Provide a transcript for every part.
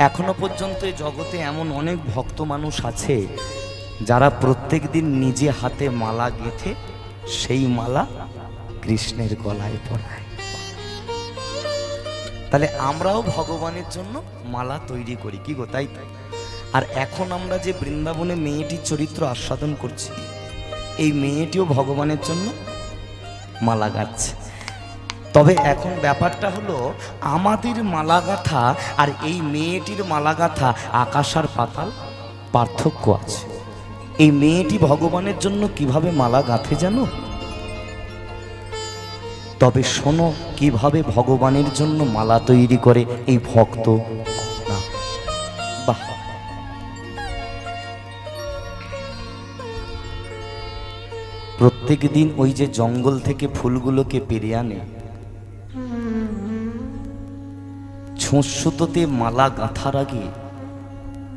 এখনো পর্যন্ত এই জগতে এমন অনেক ভক্ত মানুষ আছে যারা প্রত্যেক দিন নিজে হাতে মালা গেঁথে সেই মালা কৃষ্ণের গলায় পরায়। তাহলে আমরাও ভগবানের জন্য মালা তৈরি করি, কি গো তাই? আর এখন আমরা যে বৃন্দাবনে মেয়েটির চরিত্র আস্বাদন করছি, এই মেয়েটিও ভগবানের জন্য মালা গাচ্ছে। তবে এখন ব্যাপারটা হলো, আমাদের মালা গাঁথা আর এই মেয়েটির মালা গাঁথা আকাশ আর পাতাল পার্থক্য আছে। এই মেয়েটি ভগবানের জন্য কিভাবে মালা গাঁথে জানো? তবে শোনো কিভাবে ভগবানের জন্য মালা তৈরি করে এই ভক্ত। বাহ, প্রত্যেক দিন ওই যে জঙ্গল থেকে ফুলগুলোকে পেরে আনে, ছোঁসুতোতে মালা গাঁথার আগে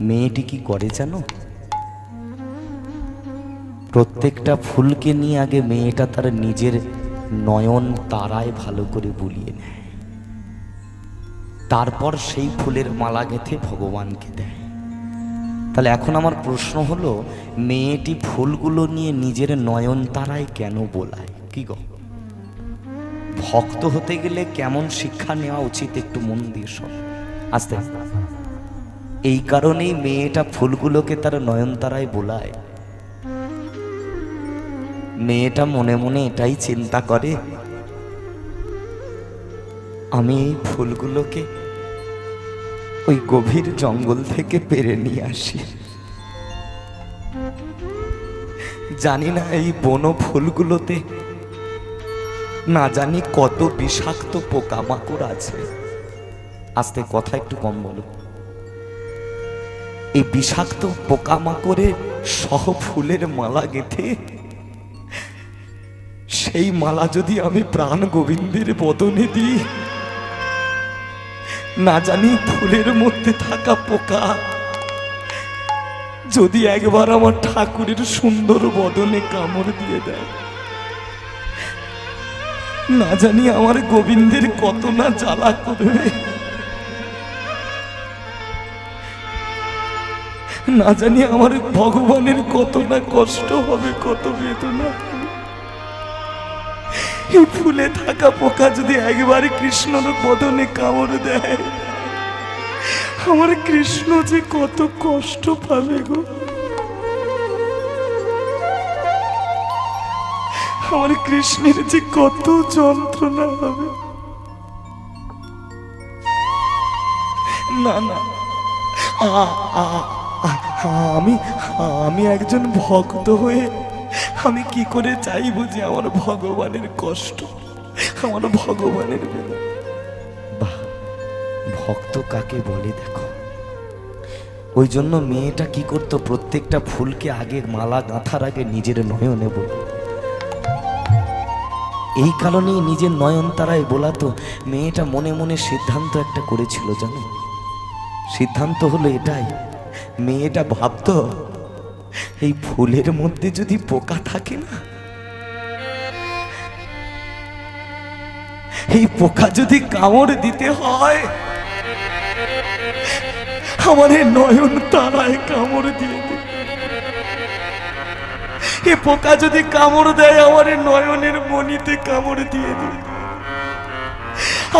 মেয়েটি কি করে জানো? প্রত্যেকটা ফুলকে নিয়ে আগে মেয়েটা তার নিজের নয়ন তারায় ভালো করে বুলিয়ে নেয়, তারপর সেই ফুলের মালা গেঁথে ভগবানকে দেয়। তাহলে এখন আমার প্রশ্ন হলো, মেয়েটি ফুলগুলো নিয়ে নিজের নয়ন তারায় কেন বোলায়? কি গো, ভক্ত হতে গেলে কেমন শিক্ষা নেওয়া উচিত একটু মন দিয়ে শোন। আস্তে আস্তে। এই কারণেই মেয়েটা ফুলগুলোকে তার নয়নতারায় বোলায়। মেয়েটা মনে মনে এটাই চিন্তা করে, আমি এই ফুলগুলোকে ওই গভীর জঙ্গল থেকে পেরে নিয়ে আসি, জানি না এই বন ফুলগুলোতে না জানি কত বিষাক্ত পোকামাকড় আছে। আস্তে, কথা একটু কম বলো। এই বিষাক্ত পোকামাকড়ে সহ ফুলের মালা গেঁথে সেই মালা যদি আমি প্রাণ গোবিন্দের বদনে দিই, না জানি ফুলের মধ্যে থাকা পোকা যদি একবার আমার ঠাকুরের সুন্দর বদনে কামড় দিয়ে দেয়, না জানি আমার গোবিন্দের কত না জ্বালা করবে, না জানি আমার ভগবানের কত না কষ্ট হবে, কত বেদনা। এই ফুলে থাকা পোকা যদি একবার কৃষ্ণর বদনে কামড় দেয়, আমার কৃষ্ণ যে কত কষ্ট পাবে গো, আমার কৃষ্ণের যে কত যন্ত্রণা হবে। না না, আমি একজন ভক্ত হয়ে আমি কি করে চাইবো যে আমার ভগবানের কষ্ট, আমার ভগবানের বেদনা। বাহ, ভক্ত কাকে বলে দেখো। ওই জন্য মেয়েটা কি করতো, প্রত্যেকটা ফুলকে আগে মালা গাঁথার আগে নিজের নয়নে বলতো। এই কারণেই নিজের নয়ন তারায় বোলাতো। মেয়েটা মনে মনে সিদ্ধান্ত একটা করেছিল জানো, সিদ্ধান্ত হলো এটাই, মেয়েটা ভাবতো এই ফুলের মধ্যে যদি পোকা থাকে না, এই পোকা যদি কামড় দিতে হয়, আমার নয়ন তারায় কামড় দিয়ে দে। এই পোকা যদি কামড় দেয়, আমার নয়নের মণিতে কামড় দিয়ে দে।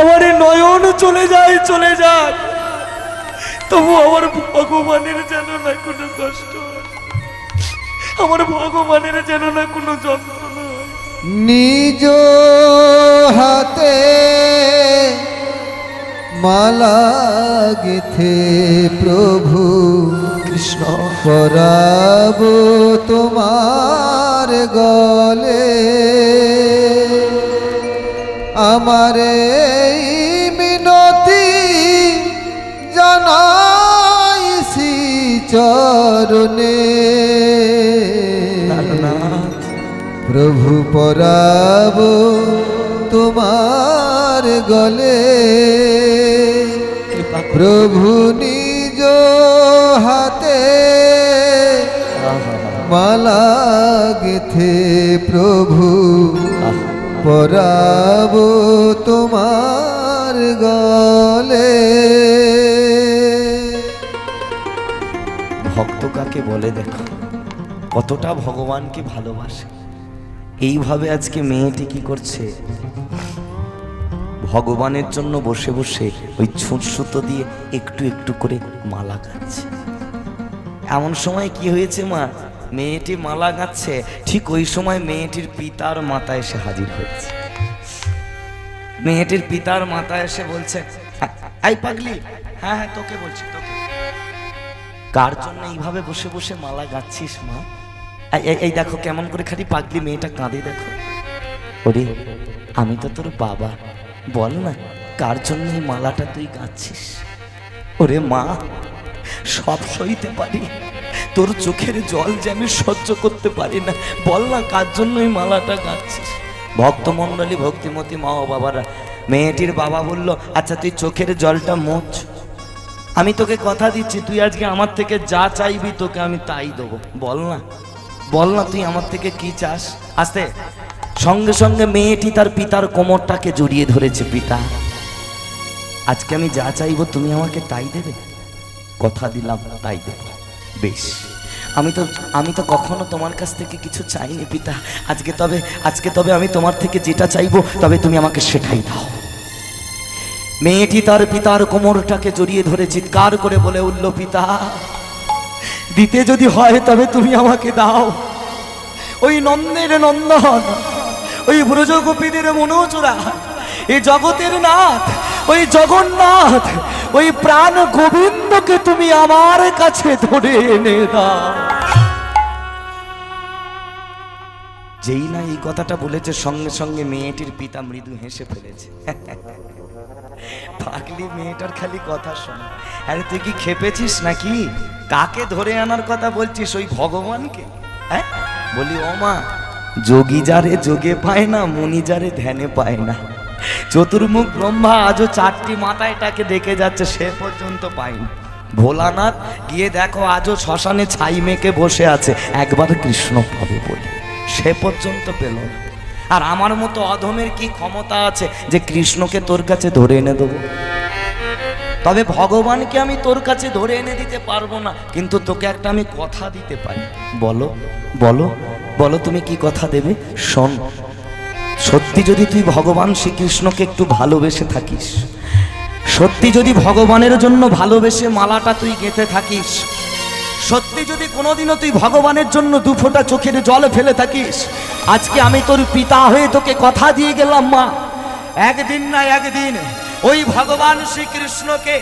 আমার নয়ন চলে যায়, চলে যায়, তবু আমার ভগবানের যেন না কোনো কষ্ট হয়, আমার ভগবানের যেন না কোনো যন্ত্রণা হয়। নিজ হাতে মালা গেথে প্রভু কৃষ্ণ পরাব তোমার গলে, আমার এই মিনতি জানাইছি চরণে, প্রভু পরাব তোমার গলে, প্রভু নিজ হাতে মালা গেথে প্রভু পরাব তোমার গলে। মাকে বলে দেখো কতটা ভগবানকে ভালোবাসে। এইভাবে আজকে মেয়েটি কি করছে, ভগবানের জন্য বসে বসে ওই ছুঁচ সুতো দিয়ে একটু একটু করে মালা গাচ্ছে। এমন সময় কি হয়েছে মা, মেয়েটি মালা গাচ্ছে, ঠিক ওই সময় মেয়েটির পিতার মাতা এসে হাজির হয়েছে। মেয়েটির পিতার মাতা এসে বলছে, আই পাগলি, হ্যাঁ হ্যাঁ তোকে বলছি, তোকে। কার জন্য এইভাবে বসে বসে মালা গাচ্ছিস মা? এই দেখো কেমন করে খালি পাগলি মেয়েটা কাঁদে দেখো। ওরে আমি তো তোর বাবা, বল না কার জন্য এই মালাটা তুই গাচ্ছিস? ওরে মা সব সইতে পারি, তোর চোখের জল যে আমি সহ্য করতে পারি না, বল না কার জন্য এই মালাটা গাচ্ছিস? ভক্তমণ্ডলী, ভক্তিমতী মা ও বাবারা, মেয়েটির বাবা বলল, আচ্ছা তুই চোখের জলটা মোছ, আমি তোকে কথা দিচ্ছি তুই আজকে আমার থেকে যা চাইবি তোকে আমি তাই দেবো। বল না, বল না তুই আমার থেকে কি চাস? আস্তে সঙ্গে সঙ্গে মেয়েটি তার পিতার কোমরটাকে জড়িয়ে ধরেছে। পিতা আজকে আমি যা চাইবো তুমি আমাকে তাই দেবে? কথা দিলাম তাই দেব। বেশ, আমি তো কখনো তোমার কাছ থেকে কিছু চাইনি পিতা, আজকে তবে আমি তোমার থেকে যেটা চাইবো তবে তুমি আমাকে সেটাই দাও। মেয়েটি তার পিতার কোমরটাকে জড়িয়ে ধরে চিৎকার করে বলে উঠল, পিতা দিতে যদি হয় তবে তুমি আমাকে দাও। ওই নন্দের নন্দন, ওই ব্রজগোপীদের মনোচরা, এই জগতের নাথ, ওই জগন্নাথ, ওই প্রাণ গোবিন্দকে তুমি আমার কাছে ধরে এনে দাও। যেই না এই কথাটা বলেছে সঙ্গে সঙ্গে মেয়েটির পিতা মৃদু হেসে ফেলেছে। পাগলি মেয়েটার খালি কথা শোন। আরে তুই কি খেপেছিস নাকি? কাকে ধরে আনার কথা বলছিস? ওই ভগবানকে? হ্যাঁ বলি ও মা, যোগী যারে যোগে পায় না, মুনি যারে ধ্যানে পায় না। চতুর্মুখ ব্রহ্মা আজও 4টি মাথায় তাকে দেখে যাচ্ছে, সে পর্যন্ত পায়নি। ভোলানাথ গিয়ে দেখো আজও শ্মশানে ছাই মেকে বসে আছে, একবার কৃষ্ণ পাবে বলে, সে পর্যন্ত পেল না। আর আমার মতো অধমের কি ক্ষমতা আছে যে কৃষ্ণকে তোর কাছে ধরে এনে দেবো? তবে ভগবানকে আমি তোর কাছে ধরে এনে দিতে পারবো না, কিন্তু তোকে একটা আমি কথা দিতে পারি। বলো বলো বলো তুমি কি কথা দেবে? শোন, সত্যি যদি তুই ভগবান শ্রীকৃষ্ণকে একটু ভালোবেসে থাকিস, সত্যি যদি ভগবানের জন্য ভালোবেসে মালাটা তুই গেঁথে থাকিস, সত্যি যদি কোনোদিনও তুই ভগবানের জন্য 2 ফোঁটা চোখের জল ফেলে থাকিস, আজকে আমি তোর পিতা হয়ে তোকে কথা দিয়ে গেলাম মা, একদিন না একদিন ওই ভগবান শ্রীকৃষ্ণকে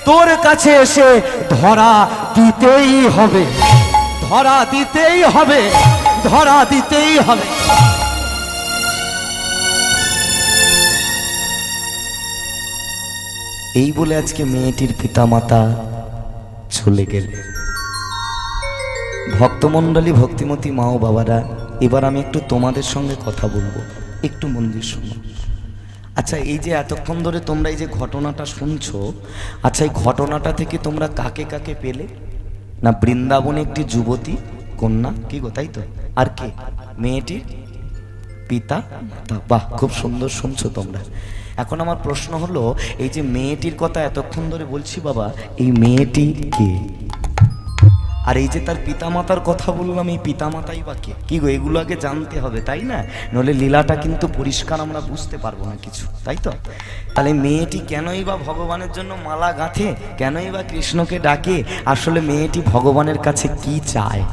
তোর কাছে এসে ধরা দিতেই হবে, ধরা দিতেই হবে, ধরা দিতেই হবে। এই বলে আজকে মেয়েটির পিতামাতা চলে গেল। ভক্তমণ্ডলী, ভক্তিমতী মা ও বাবারা, এবার আমি একটু তোমাদের সঙ্গে কথা বলবো, একটু মন দিয়ে শোনো। আচ্ছা এই যে এতক্ষণ ধরে তোমরা এই যে ঘটনাটা শুনছো, আচ্ছা এই ঘটনাটা থেকে তোমরা কাকে কাকে পেলে? না বৃন্দাবনে একটি যুবতী কন্যা, কি গো তাই তো? আর কে? মেয়েটির পিতা মাতা। বাহ, খুব সুন্দর শুনছো তোমরা। এখন আমার প্রশ্ন হলো, এই যে মেয়েটির কথা এতক্ষণ ধরে বলছি বাবা, এই মেয়েটি কে? আর এই যে তার পিতামাতার কথা বললাম, এই পিতামাতাই বা কে? কি গো এগুলো আগে জানতে হবে তাই না? নইলে লীলাটা কিন্তু পরিষ্কার আমরা বুঝতে পারবো না কিছু, তাই তো? তাহলে মেয়েটি কেনই বা ভগবানের জন্য মালা গাঁথে, কেনই বা কৃষ্ণকে ডাকে? আসলে মেয়েটি ভগবানের কাছে কি চায়?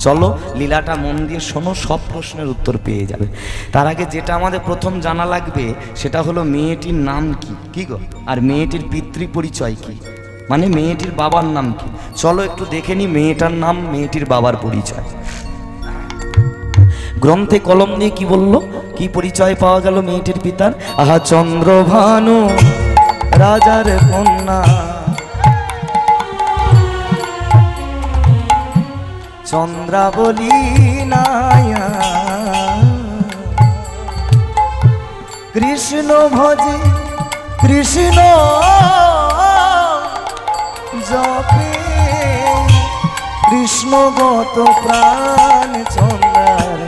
চলো লীলাটা মন দিয়ে শোনো, সব প্রশ্নের উত্তর পেয়ে যাবে। তার আগে যেটা আমাদের প্রথম জানা লাগবে সেটা হলো মেয়েটির নাম কি, কি গো? আর মেয়েটির পিতৃ পরিচয় কি, মানে মেয়েটির বাবার নাম কি? চলো একটু দেখে নি মেয়েটার নাম, মেয়েটির বাবার পরিচয়। গ্রন্থে কলম দিয়ে কি বললো, কি পরিচয় পাওয়া গেল মেয়েটির পিতার? আহা চন্দ্রভানু রাজার কন্যা, চন্দ্রাবলী নায়া, কৃষ্ণ ভজে কৃষ্ণ জপে, কৃষ্ণগত প্রাণ চন্দ্রার,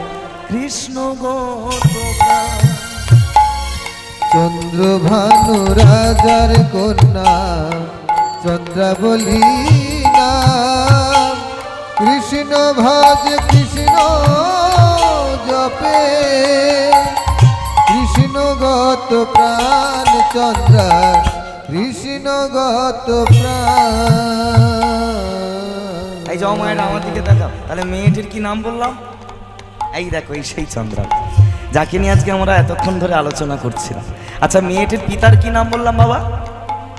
কৃষ্ণগত প্রাণ। চন্দ্রভানু রাজার কন্যা, চন্দ্রাবলী নাম, কৃষ্ণ ভজ কৃষ্ণ জপে কৃষ্ণগত প্রাণ চন্দ্র কৃষ্ণগত প্রাণ। এই যাও মায়েরা আমার দিকে দেখাও। তাহলে মেয়েটির কি নাম বললাম? এই দেখো, এই সেই চন্দ্রা যাকে নিয়ে আজকে আমরা এতক্ষণ ধরে আলোচনা করছিলাম। আচ্ছা, মেয়েটির পিতার কি নাম বললাম বাবা?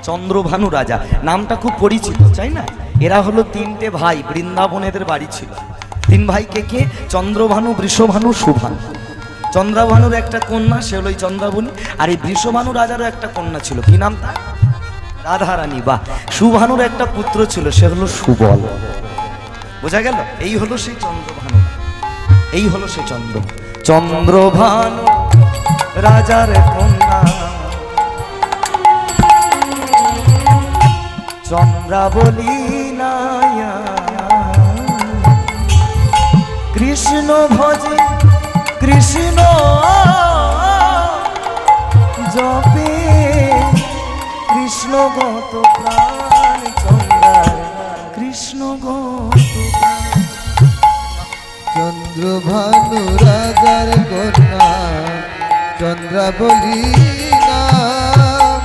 চন্দ্রভানু রাজা। নামটা খুব পরিচিত, তাই না? এরা হলো তিনটে ভাই, বৃন্দাবনেদের বাড়ি ছিল। তিন ভাই কে কে? চন্দ্রভানু, বৃষভানু, সুভানু। চন্দ্রভানুর একটা কন্যা, সে হলো চন্দ্রাবনী। আর এই বৃষভানু রাজারও একটা কন্যা ছিল, কি নাম তার? রাধারানী। বা সুভানুর একটা পুত্র ছিল, সে হলো সুবল। বোঝা গেল? এই হলো সেই চন্দ্রভানু, এই হলো সেই চন্দ্রভানু রাজার কন্যা চন্দ্রাবলী নায়া। কৃষ্ণ ভজে কৃষ্ণ জপে কৃষ্ণগত প্রাণ চন্দ্রার কৃষ্ণগত প্রাণ। চন্দ্রভানু রাজার কন্যা চন্দ্রাবলী নাম।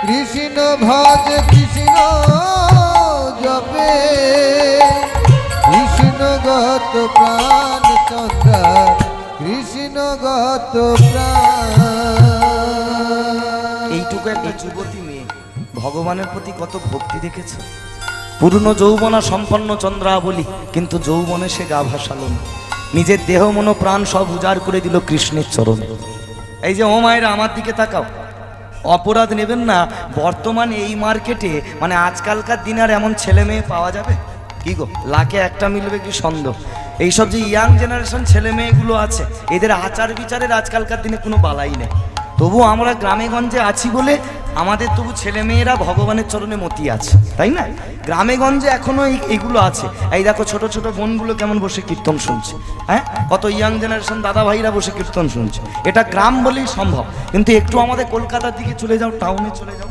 কৃষ্ণ ভজ কৃষ্ণ জপে কৃষ্ণগত প্রাণ চন্দ্র কৃষ্ণগত প্রাণ। এইটুকু একটা যুবতী মেয়ে ভগবানের প্রতি কত ভক্তি দেখেছে। পূর্ণ যৌবনা সম্পন্ন চন্দ্রাবলী, কিন্তু যৌবনে সে গা ভাসালো না। নিজের দেহ মন প্রাণ সব উজাড় করে দিল কৃষ্ণের চরণে। এই যে ও মায়েরা আমার দিকে তাকাও, অপরাধ নেবেন না। বর্তমানে এই মার্কেটে মানে আজকালকার দিনে আর এমন ছেলে মেয়ে পাওয়া যাবে কি গো? লাখে একটা মিলবে কি সন্দেহ? এইসব যে ইয়াং জেনারেশন ছেলে মেয়েগুলো আছে, এদের আচার বিচারের আজকালকার দিনে কোনো বালাই নেই। তবু আমরা গ্রামে গঞ্জে আছি বলে আমাদের তবু ছেলে মেয়েরা ভগবানের চরণে মতি আছে, তাই না? গ্রামে গঞ্জে এখনো এইগুলো আছে। এই দেখো ছোট ছোট বোনগুলো কেমন বসে কীর্তন শুনছে, হ্যাঁ? কত ইয়াং জেনারেশন দাদা ভাইরা বসে কীর্তন শুনছে। এটা গ্রাম বলেই সম্ভব। কিন্তু একটু আমাদের কলকাতার দিকে চলে যাও, টাউনে চলে যাও,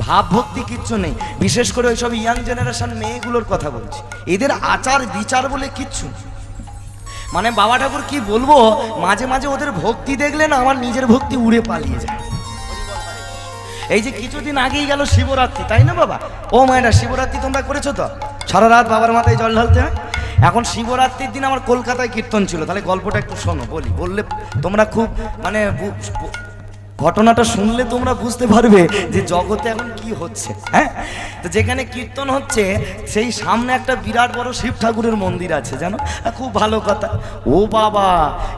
ভাব ভক্তি কিচ্ছু নেই। বিশেষ করে ওইসব ইয়াং জেনারেশন মেয়েগুলোর কথা বলছি। এদের আচার বিচার বলে কিচ্ছু নেই। মানে বাবা ঠাকুর কি বলবো, মাঝে মাঝে ওদের ভক্তি দেখলে না আমার নিজের ভক্তি উড়ে পালিয়ে যায়। এই যে কিছুদিন আগেই গেল শিবরাত্রি, তাই না বাবা? ও মায়েরা, শিবরাত্রি তোমরা করেছো তো? সারা রাত বাবার মাথায় জল ঢালতে হয়। এখন শিবরাত্রির দিন আমার কলকাতায় কীর্তন ছিল। তাহলে গল্পটা একটু শোনো, বললে তোমরা খুব মানে ঘটনাটা শুনলে তোমরা বুঝতে পারবে যে জগতে এখন কি হচ্ছে। হ্যাঁ, তো যেখানে কীর্তন হচ্ছে সেই সামনে একটা বিরাট বড় শিব ঠাকুরের মন্দির আছে, জানো? খুব ভালো কথা। ও বাবা,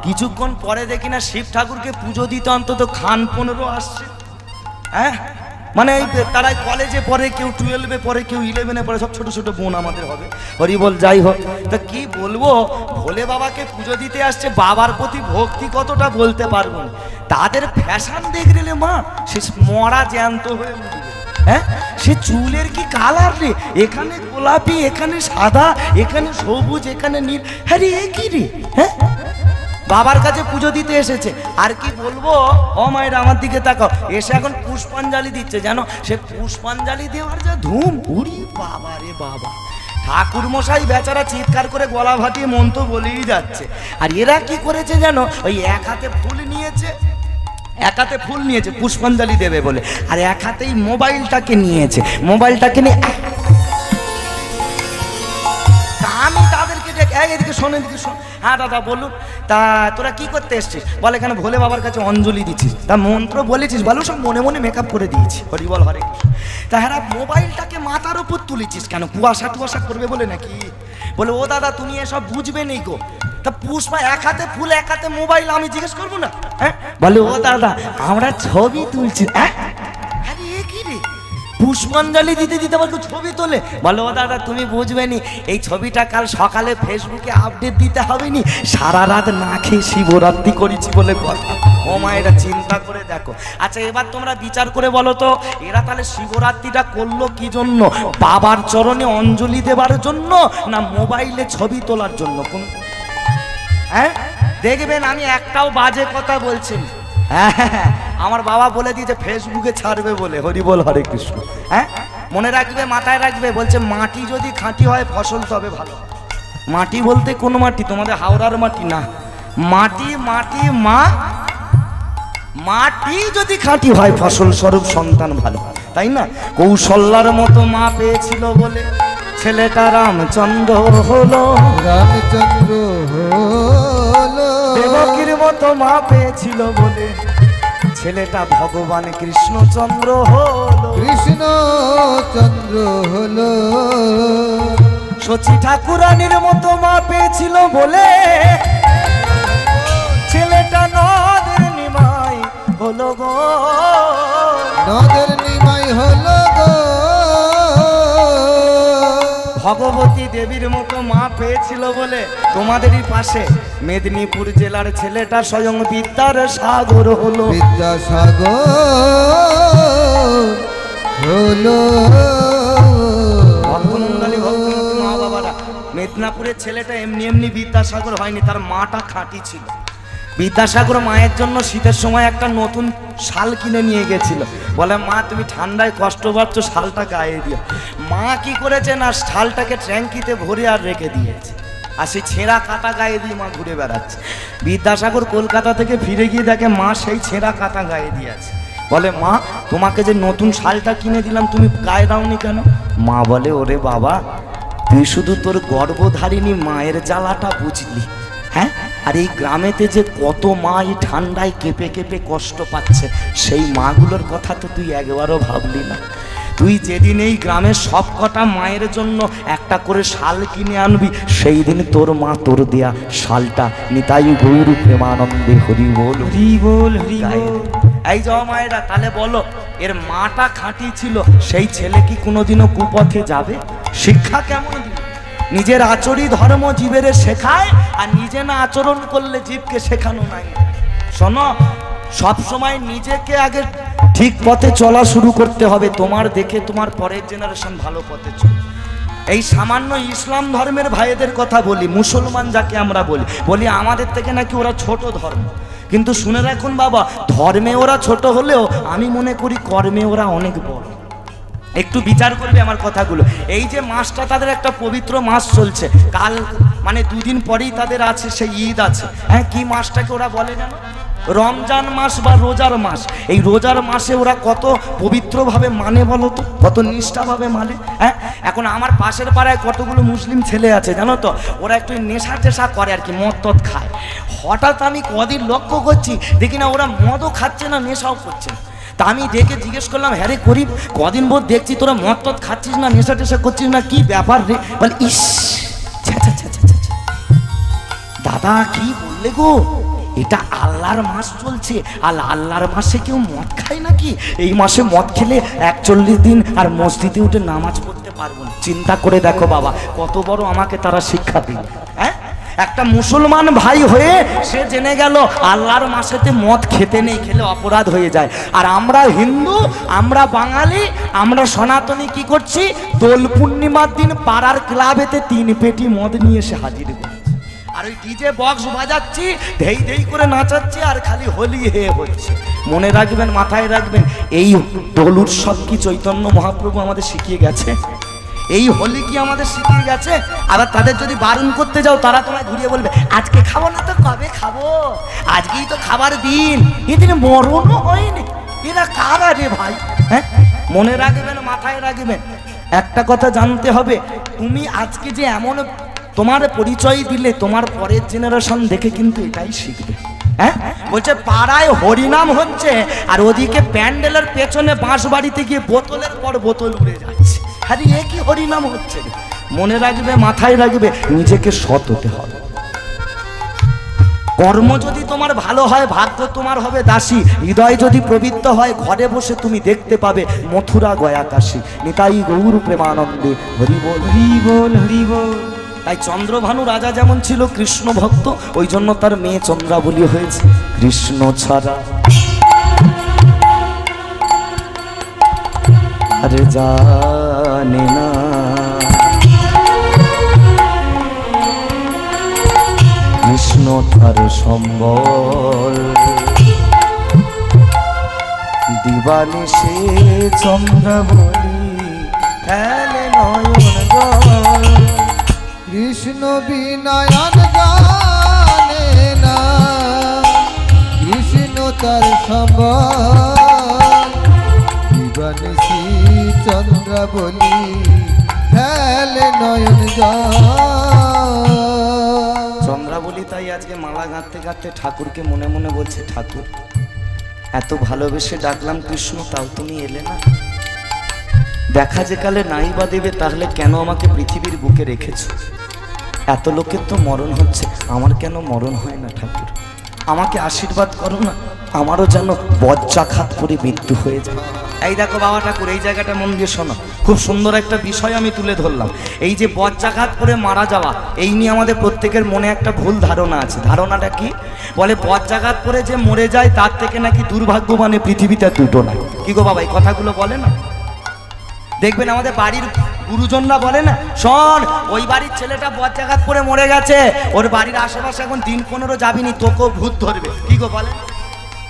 কিছুক্ষণ পরে দেখি না শিব ঠাকুরকে পুজো দিতে অন্তত খান 15 আসছে। হ্যাঁ, মানে তারা কলেজে পড়ে, কেউ 12-এ পড়ে, কেউ 11-এ পড়ে, সব ছোট ছোট বোন আমাদের হবে। হরি বল, যাই হোক। তা কি বলবো, ভোলে বাবাকে পুজো দিতে আসছে, বাবার প্রতি ভক্তি কতটা বলতে পারবো না। তাদের ফ্যাশন দেখলে মা সে মরা জ্যান্ত হয়ে উঠবে। হ্যাঁ, সে চুলের কি কালার রে, এখানে গোলাপি, এখানে সাদা, এখানে সবুজ, এখানে নীল। হ্যাঁ রে, এ কি রে? হ্যাঁ, বাবার কাছে পুজো দিতে এসেছে। আর কি বলবো, ও মায়েরা আমার দিকে তাকাও, এসে এখন পুষ্পাঞ্জলি দিচ্ছে, জানো? সে পুষ্পাঞ্জলি দেওয়ার যা ধুম, উড়ি বাবা রে বাবা। ঠাকুর মশাই বেচারা চিৎকার করে গলা ভাটিয়ে মন্ত্র বলেই যাচ্ছে। আর এরা কি করেছে জানো? ওই এক হাতে ফুল নিয়েছে, এক হাতে ফুল নিয়েছে পুষ্পাঞ্জলি দেবে বলে, আর এক হাতেই মোবাইলটাকে নিয়েছে। মোবাইলটাকে নিয়ে আমি তাদেরকে ডেকে, এদিকে শোন, এদিকে শোন। হ্যাঁ দাদা বলুন, তা তোরা কি করতে এসছিস? বলে এখানে ভোলে বাবার কাছে অঞ্জলি দিচ্ছিস। তা মন্ত্র বলেছিস? বলো সব মনে মনে মেকআপ করে দিয়েছি। হরি বল, হরে কৃষ্ণ। তা হ্যাঁ, মোবাইলটাকে মাথার উপর তুলেছিস কেন? কুয়াশা টুয়াশা করবে বলে নাকি? বলে ও দাদা তুমি এসব বুঝবে নেই গো। তা পুষ্পা এক হাতে ফুল, এক হাতে মোবাইল, আমি জিজ্ঞেস করবো না? হ্যাঁ, বলে ও দাদা আমরা ছবি তুলছি। হ্যাঁ, আরে এ কি রে, পুষ্পাঞ্জলি দিতে দিতে আমাকে ছবি তোলে। বলো ও দাদা তুমি বুঝবে নি, এই ছবিটা কাল সকালে ফেসবুকে আপডেট দিতে হবে নি, সারা রাত না খেয়ে শিবরাত্রি করেছি বলে কথা। ও মা, এটা চিন্তা করে দেখো। আচ্ছা এবার তোমরা বিচার করে বলো তো, এরা তাহলে শিবরাত্রিটা করলো কি জন্য? বাবার চরণে অঞ্জলি দেবার জন্য না মোবাইলে ছবি তোলার জন্য? কোন? হ্যাঁ, দেখবেন আমি একটাও বাজে কথা বলছি। হ্যাঁ, আমার বাবা বলে দিয়েছে ফেসবুকে ছাড়বে বলে। হরি বল, হরে কৃষ্ণ। হ্যাঁ, মনে রাখবে, মাথায় রাখবে, বলছে মাটি যদি খাঁটি হয় ফসল তবে ভালো। মাটি বলতে কোন মাটি? তোমাদের হাওড়ার মাটি না, মাটি মাটি মাটি যদি খাঁটি হয় ফসল স্বরূপ সন্তান ভালো, তাই না? কৌশল্যার মতো মা পেয়েছিল বলে ছেলেটা রামচন্দ্র হলো, রামচন্দ্র হলো। দেবকীর মতো মা পেয়েছিল বলে ছেলেটা ভগবান কৃষ্ণচন্দ্র হলো, কৃষ্ণচন্দ্র হলো। শচী ঠাকুরানীর মতো মা পেয়েছিল বলে ছেলেটা নদের নিমাই হলো গো, নদের নিমাই হলো গো। ভগবতী দেবীর মতো মা পেয়েছিল বলে তোমাদেরই পাশে মেদিনীপুর জেলার ছেলেটা স্বয়ং বিদ্যার সাগর হলো, বিদ্যাসাগর হলো। ভক্তমন্ডলী ভক্তমতী মা বাবারা, মেদিনীপুরের ছেলেটা এমনি এমনি বিদ্যাসাগর হয়নি, তার মাটা খাঁটি ছিল। বিদ্যাসাগর মায়ের জন্য শীতের সময় একটা নতুন শাল কিনে নিয়ে গেছিল, বলে মা তুমি ঠান্ডায় কষ্ট পাচ্ছ, শালটা গায়ে দিও। মা কি করেছে না, শালটাকে ট্যাঙ্কিতে ভরে আর রেখে দিয়েছে, আর সেই ছেঁড়া কাটা গায়ে দিয়ে মা ঘুরে বেড়াচ্ছে। বিদ্যাসাগর কলকাতা থেকে ফিরে গিয়ে দেখে মা সেই ছেঁড়া কাটা গায়ে দিয়েছে, বলে মা তোমাকে যে নতুন শালটা কিনে দিলাম তুমি গায়ে দাওনি কেন? মা বলে ওরে বাবা তুই শুধু তোর গর্ভধারিণী মায়ের জ্বালাটা বুঝলি, হ্যাঁ? আর এই গ্রামেতে যে কত মা এই ঠান্ডায় কেঁপে কেঁপে কষ্ট পাচ্ছে, সেই মাগুলোর কথা তো তুই একবারও ভাবলি না। তুই যেদিন এই গ্রামের সব কটা মায়ের জন্য একটা করে শাল কিনে আনবি, সেই দিন তোর মা তোর দেয়া শালটা নিতাই গৌর প্রেমানন্দে হরি বল হরি বল হরি বল। এই যাও মায়েরা, তাহলে বলো এর মাটা খাঁটি ছিল, সেই ছেলে কি কোনোদিনও কুপথে যাবে? শিক্ষা কেমন দিল? নিজের আচরই ধর্ম জীবের শেখায়, আর নিজে না আচরণ করলে জীবকে শেখানো নাই। শোনো, সবসময় নিজেকে আগে ঠিক পথে চলা শুরু করতে হবে, তোমার দেখে তোমার পরের জেনারেশন ভালো পথে চলে। এই সামান্য ইসলাম ধর্মের ভাইদের কথা বলি, মুসলমান যাকে আমরা বলি আমাদের থেকে নাকি ওরা ছোট ধর্ম, কিন্তু শুনে রাখুন বাবা, ধর্মে ওরা ছোট হলেও আমি মনে করি কর্মে ওরা অনেক বড়। একটু বিচার করবে আমার কথাগুলো। এই যে মাসটা তাদের একটা পবিত্র মাস চলছে, কাল মানে দুদিন পরেই তাদের আছে সেই ঈদ আছে, হ্যাঁ? কি মাসটাকে ওরা বলে জানো? রমজান মাস বা রোজার মাস। এই রোজার মাসে ওরা কত পবিত্রভাবে মানে বলো তো, কত নিষ্ঠাভাবে মানে, হ্যাঁ? এখন আমার পাশের পাড়ায় কতগুলো মুসলিম ছেলে আছে জানো তো, ওরা একটু নেশা টেশা করে আর কি, মদ টদ খায়। হঠাৎ আমি কদিন লক্ষ্য করছি, দেখি না ওরা মদও খাচ্ছে না নেশাও করছে না। তা আমি দেখে জিজ্ঞেস করলাম, হ্যাঁ রে করিম, কদিন বোধ দেখছি তোরা মদ টদ খাচ্ছিস না, নেশা টেশা করছিস না, কি ব্যাপার রে? বল ইস দাদা কি বললে গো, এটা আল্লাহর মাস চলছে, আর আল্লাহর মাসে কেউ মদ খায় নাকি? এই মাসে মদ খেলে 41 দিন আর মসজিদে উঠে নামাজ পড়তে পারবো না। চিন্তা করে দেখো বাবা, কত বড় আমাকে তারা শিক্ষা দিল, হ্যাঁ? একটা মুসলমান ভাই হয়ে সে জেনে গেল আল্লাহর মাসেতে মদ খেতে নেই, খেলে অপরাধ হয়ে যায়। আর আমরা হিন্দু, আমরা বাঙালি, আমরা সনাতনী কি করছি? দোল পূর্ণিমার দিন পাড়ার ক্লাবেতে 3 পেটি মদ নিয়ে এসে হাজির করছি, আর ওই ডিজে বক্স বাজাচ্ছি, ধেই ধেই করে নাচাচ্ছি, আর খালি হোলি হে হচ্ছে। মনে রাখবেন, মাথায় রাখবেন, এই দোল উৎসব কি চৈতন্য মহাপ্রভু আমাদের শিখিয়ে গেছে? এই হোলি কি আমাদের শিখিয়ে গেছে? আবার তাদের যদি বারণ করতে যাও, তারা তোমায় ঘুরিয়ে বলবে আজকে খাবো না তো কবে খাবো, আজকেই তো খাবার দিন, এদিন মরণও হয়নি। এরা কারা রে ভাই, হ্যাঁ? মনে রাখবেন, মাথায় রাখবেন, একটা কথা জানতে হবে, তুমি আজকে যে এমন তোমার পরিচয় দিলে, তোমার পরের জেনারেশন দেখে কিন্তু এটাই শিখবে, হ্যাঁ? বলছে পাড়ায় হরিনাম হচ্ছে, আর ওদিকে প্যান্ডেলের পেছনে বাঁশ বাড়িতে গিয়ে বোতলের পর বোতল উড়ে যাচ্ছে। আরে এ কি হরিনাম হচ্ছে? মনে রাখবে, মাথায় রাখবে, নিজেকে সৎ হতে হবে। কর্ম যদি তোমার ভালো হয়, ভাগ্য তোমার হবে দাসী। হৃদয় যদি পবিত্র হয়, ঘরে বসে তুমি দেখতে পাবে মথুরা গয়া কাশী। নিতাই গৌর প্রেমানন্দে হরি বল হরি বল হরি বল। তাই চন্দ্রভানু রাজা যেমন ছিল কৃষ্ণ ভক্ত, ওই জন্য তার মেয়ে চন্দ্রাবলী হয়েছে। কৃষ্ণ ছাড়া আরে জানে না, কৃষ্ণ তার সম্বল, দিবানি সে চন্দ্রাবলী খেলে নয়ন জল। কৃষ্ণ কৃষ্ণ বিনয়ন জানে না, কৃষ্ণ তার সম্বল, দিবানিশি চন্দ্রাবলী ফেলে নয়ন জল। চন্দ্রাবলী তাই আজকে মালা গাঁথতে গাঁথতে ঠাকুরকে মনে মনে বলছে, ঠাকুর এত ভালোবেসে ডাকলাম কৃষ্ণ, তাও তুমি এলে না। দেখা যে কালে নাই বা দেবে, তাহলে কেন আমাকে পৃথিবীর বুকে রেখেছ? এত লোকের তো মরণ হচ্ছে, আমার কেন মরণ হয় না ঠাকুর? আমাকে আশীর্বাদ করো না, আমারও যেন বজ্রাঘাত করে মৃত্যু হয়ে যায়। এই দেখো বাবা ঠাকুর, এই জায়গাটা মন দিয়ে শোনো, খুব সুন্দর একটা বিষয় আমি তুলে ধরলাম। এই যে বজ্রাঘাত করে মারা যাওয়া, এই নিয়ে আমাদের প্রত্যেকের মনে একটা ভুল ধারণা আছে। ধারণাটা কি? বলে বজ্রাঘাত করে যে মরে যায় তার থেকে নাকি দুর্ভাগ্যবানে পৃথিবীতে দুটো নাই। কি গো বাবা, এই কথাগুলো বলে না? দেখবেন আমাদের বাড়ির গুরুজনরা বলে না, শোন ওই বাড়ির ছেলেটা বজ্রাঘাত করে মরে গেছে, ওর বাড়ির আশেপাশে এখন দিন 15 যাবিনি, তোকেও ভূত ধরবে। কি গো বলে?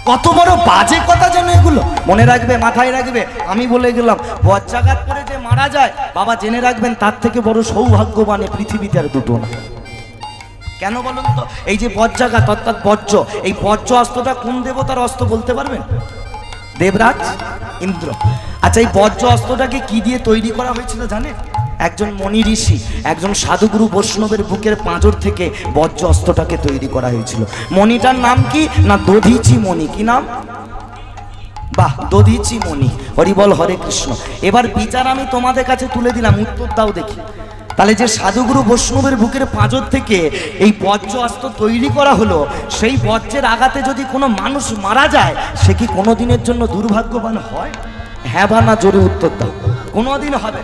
কত বড় বাজে কথা যেন এগুলো। মনে রাখবে, মাথায় রাখবে, আমি বলে গেলাম বজ্রাঘাত করে যে মারা যায় বাবা, জেনে রাখবেন তার থেকে বড় সৌভাগ্যবানে পৃথিবীতে আর দুটো না। কেন বলুন তো? এই যে বজ্রাঘাত অর্থাৎ বজ্র, এই বজ্র অস্ত্রটা কোন দেবতার অস্ত্র বলতে পারবেন? দেবরাজ, ইন্দ্র। আচ্ছা, এই বজ্র অস্ত্রটাকে কি দিয়ে তৈরি করা হয়েছিল জানেন? একজন মণি ঋষি, একজন সাধুগুরু বৈষ্ণবের বুকের পাঁজর থেকে বজ্র অস্ত্রটাকে তৈরি করা হয়েছিল। মণিটার নাম কি না দধিচি মণি। কি নাম? বাহ, দধিচি মণি। হরিবল হরে কৃষ্ণ। এবার বিচার আমি তোমাদের কাছে তুলে দিলাম, উত্তর দাও দেখি। তাহলে যে সাধুগুরু বৈষ্ণবের বুকের পাঁজর থেকে এই বজ্র অস্ত্র তৈরি করা হলো, সেই বজ্রের আঘাতে যদি কোনো মানুষ মারা যায়, সে কি কোনো দিনের জন্য দুর্ভাগ্যবান হয়? হ্যাঁ বা না, জোরে উত্তর দাও। কোনোদিন হবে।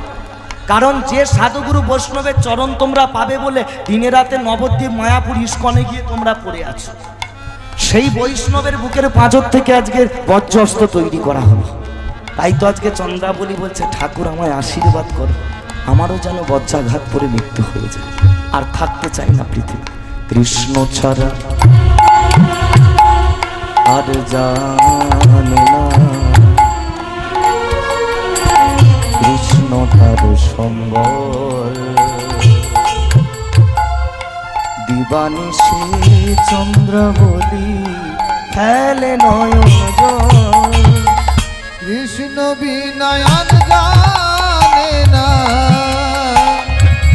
কারণ যে সাধুগুরু বৈষ্ণবের চরণ তোমরা পাবে বলে দিনে রাতে নবদ্বীপ মায়াপুর ইস্কনে গিয়ে তোমরা পড়ে আছো, সেই বৈষ্ণবের বুকের পাঁজর থেকে আজকে বজ্র অস্ত্র তৈরি করা হলো। তাই তো আজকে চন্দ্রাবলী বলছে, ঠাকুর আমায় আশীর্বাদ করো, আমারও যেন বজ্রাঘাত করে মৃত্যু হয়ে যায়, আর থাকতে চাই না পৃথিবী। কৃষ্ণ ছাড়া আর জানে না, কৃষ্ণ তার সম্বল, দিবানিশি চন্দ্রাবলী ফেলে নয়ন জল। কৃষ্ণ বিনয়ন জানে না,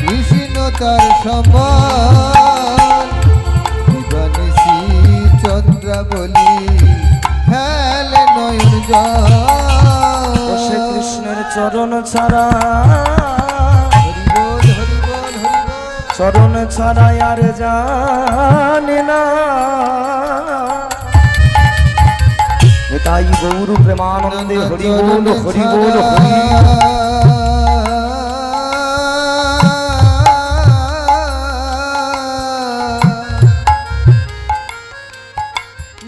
কৃষ্ণ তার সম্বল, দিবানিশি চন্দ্রাবলী ফেলে নয়ন জল। সে কৃষ্ণের চরণ ছাড়া, হরিবোল হরিবোল হরিবোল, চরণ ছাড়া আর জানে না। তাই গৌর প্রেমানন্দে হরি বল হরি বল হরি।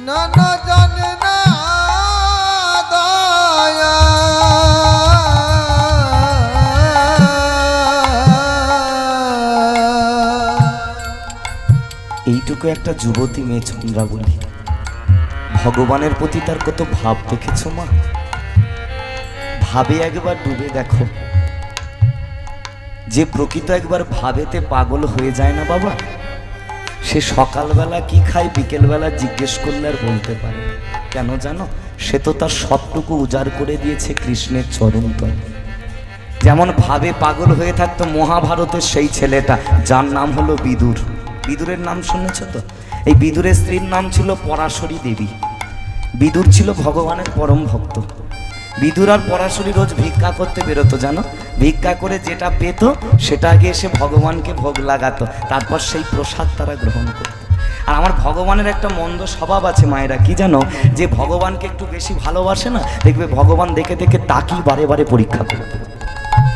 না না জানে না দয়া, এইটুকু একটা যুবতী মেয়ে চন্দ্রাবলী, ভগবানের প্রতি তার কত ভাব দেখেছো মা? ভাবে একবার ডুবে দেখো, যে প্রকৃত একবার ভাবেতে পাগল হয়ে যায় না বাবা, সে সকালবেলা কি খায় বিকেলবেলা জিজ্ঞেস করলে আর বলতে পারে। কেন জানো? সে তো তার সবটুকু উজাড় করে দিয়েছে কৃষ্ণের চরণ তলে। যেমন ভাবে পাগল হয়ে থাকতো মহাভারতের সেই ছেলেটা, যার নাম হলো বিদুর। বিদুরের নাম শুনেছ তো? এই বিদুরের স্ত্রীর নাম ছিল পরাশরী দেবী। বিদুর ছিল ভগবানের পরম ভক্ত। বিদুর আর পরাশরী রোজ ভিক্ষা করতে বেরোতো, জানো? ভিক্ষা করে যেটা পেত সেটা আগে এসে ভগবানকে ভোগ লাগাতো, তারপর সেই প্রসাদ তারা গ্রহণ করত। আর আমার ভগবানের একটা মন্দ স্বভাব আছে মায়েরা, কি জানো? যে ভগবানকে একটু বেশি ভালোবাসে না, দেখবে ভগবান দেখে দেখে তাকেই বারে বারে পরীক্ষা করতে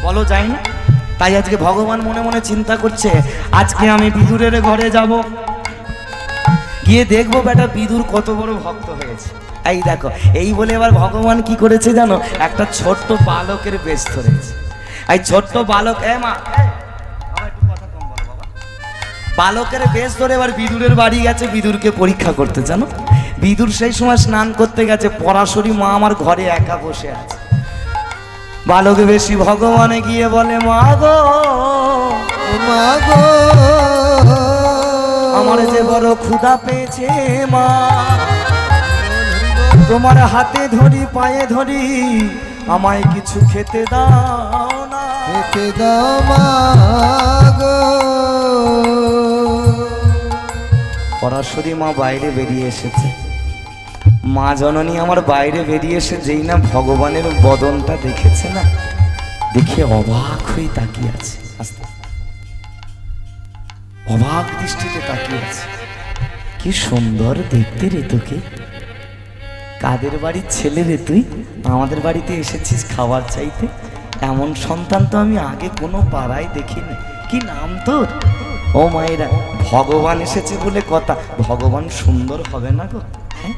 বলো যায় না। তাই আজকে ভগবান মনে মনে চিন্তা করছে, আজকে আমি বিদুরের ঘরে যাব, গিয়ে দেখবো বেটা বিদুর কত বড় ভক্ত হয়েছে। এই দেখো, এই বলে এবার ভগবান কি করেছে জানো? একটা ছোট্ট বালকের বেশ ধরেছে। এই ছোট্ট বালক, মা একটু কথা কম বলো বাবা। বালকের বেশ ধরে এবার বিদুরের বাড়ি গেছে বিদুরকে পরীক্ষা করতে। জানো, বিদুর সেই সময় স্নান করতে গেছে, পরাশরী মা আমার ঘরে একা বসে আছে। বালক বেশি ভগবানে গিয়ে বলে, মা গো মা গো আমার যে বড় ক্ষুধা পেয়েছে মা, তোমার হাতে ধরি পায়ে ধরি আমায় কিছু খেতে দাও না, খেতে দাও মা গো। পরাশরী মা বাইরে বেরিয়ে এসেছে। মা জননী আমার বাইরে বেরিয়ে এসে যেই না ভগবানের বদনটা দেখেছে না, দেখে অবাক হয়ে তাকিয়ে আছে, আস্তে অবাক দৃষ্টিতে তাকিয়ে আছে। কি সুন্দর দেখতে রে তোকে, কাদের বাড়ির ছেলে রে তুই, আমাদের বাড়িতে এসেছিস খাবার চাইতে? এমন সন্তান তো আমি আগে কোনো পাড়ায় দেখিনি। কি নাম তোর? ও মায়েরা, ভগবান এসেছে বলে কথা, ভগবান সুন্দর হবে না গো? হ্যাঁ,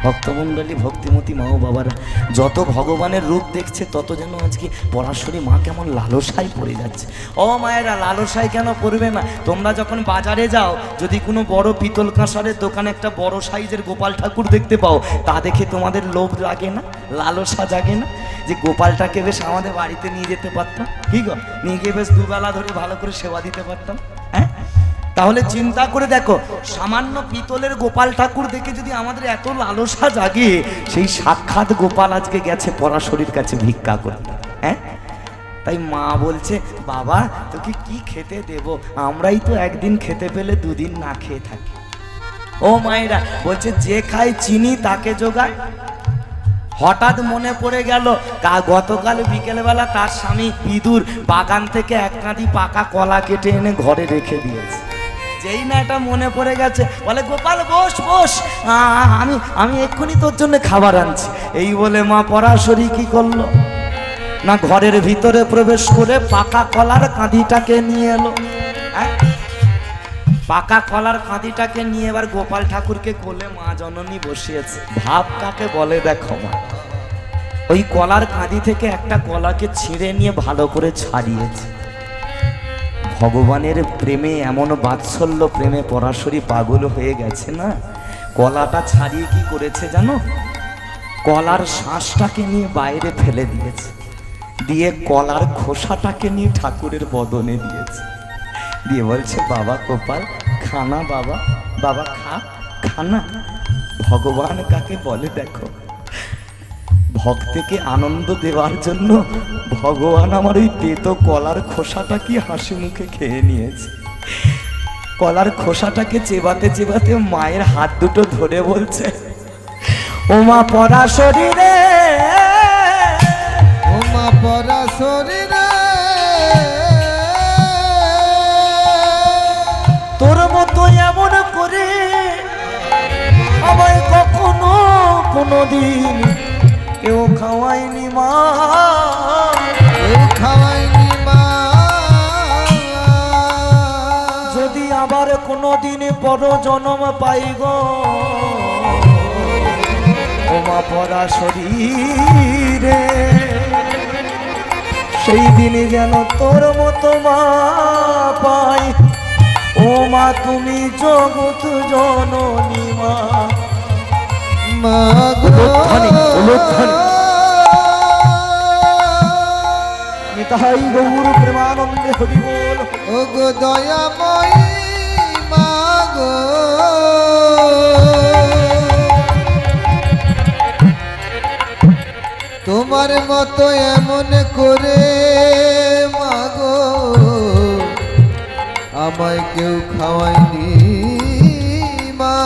ভক্তমণ্ডলী ভক্তিমতী মা ও বাবারা, যত ভগবানের রূপ দেখছে তত যেন আজকে পরাশরী মা কেমন লালসায় পড়ে যাচ্ছে। ও মায়েরা, লালসায় কেন পড়বে না? তোমরা যখন বাজারে যাও, যদি কোনো বড় পিতল কাঁসারের দোকানে একটা বড় সাইজের গোপাল ঠাকুর দেখতে পাও, তা দেখে তোমাদের লোভ লাগে না, লালসা জাগে না? যে গোপালটাকে বেশ আমাদের বাড়িতে নিয়ে যেতে পারতাম, কি গো, নিয়ে গিয়ে বেশ দুবেলা ধরে ভালো করে সেবা দিতে পারতাম। হ্যাঁ, তাহলে চিন্তা করে দেখো, সামান্য পিতলের গোপাল ঠাকুর দেখে যদি আমাদের এত লালসা জাগে, সেই সাক্ষাৎ গোপাল আজকে গেছে পরাশরীর কাছে ভিক্ষা করতে। হ্যাঁ, তাই মা বলছে, বাবা তোকে কি খেতে দেব? আমরাই তো একদিন খেতে পেলে দুদিন না খেয়ে থাকি। ও মায়েরা, বলছে যে খায় চিনি তাকে জোগায়। হঠাৎ মনে পড়ে গেল, গতকাল বিকেলবেলা তার স্বামী বিদুর বাগান থেকে এক কাঁদি পাকা কলা কেটে এনে ঘরে রেখে দিয়েছে। যেই না এটা মনে পড়ে গেছে, বলে গোপাল বস বস, আমি এক্ষুনি তোর জন্য খাবার আনছি। এই বলে মা পরাশরী কি করলো না, ঘরের ভিতরে প্রবেশ করে পাকা কলার কাঁদিটাকে নিয়ে এলো। হ্যাঁ, পাকা কলার কাঁদিটাকে নিয়ে এবার গোপাল ঠাকুরকে কোলে মা জননী বসিয়েছে। ভাব কাকে বলে দেখো মা, ওই কলার কাঁদি থেকে একটা কলাকে ছিঁড়ে নিয়ে ভালো করে ছাড়িয়েছে। ভগবানের প্রেমে এমন বাৎসল্য প্রেমে পরাশরী পাগল হয়ে গেছে না, কলাটা ছাড়িয়ে কি করেছে জানো? কলার শাঁসটাকে নিয়ে বাইরে ফেলে দিয়েছে, দিয়ে কলার খোসাটাকে নিয়ে ঠাকুরের বদনে দিয়েছে, দিয়ে বলছে বাবা গোপাল খানা, বাবা বাবা খানা। ভগবান কাকে বলে দেখো, ভক্তকে আনন্দ দেওয়ার জন্য ভগবান আমার ওই তেতো কলার খোসাটা কি হাসি মুখে খেয়ে নিয়েছে। কলার খোসাটাকে চেবাতে চেবাতে মায়ের হাত দুটো ধরে বলছে, ও মা পরাশরী রে, ও মা পরাশরী রে, তোর মতো এমন করে আমায় কখনো কোনোদিন কেউ খাওয়াইনি মা, কেউ খাওয়াইনি মা। যদি আবার কোনোদিন বড় জন্ম পাই গো, ও মা পরাশরী রে, সেই দিনে যেন তোর মতো মা পাই। ও মা তুমি জগৎ জননী মা। মা গো নিতাই গৌর প্রেমানন্দে হরি বল। ও গো দয়াময়ী মা গো, তোমার মতো এমন করে মা গো আমায় কেউ খাওয়ায়নি মা।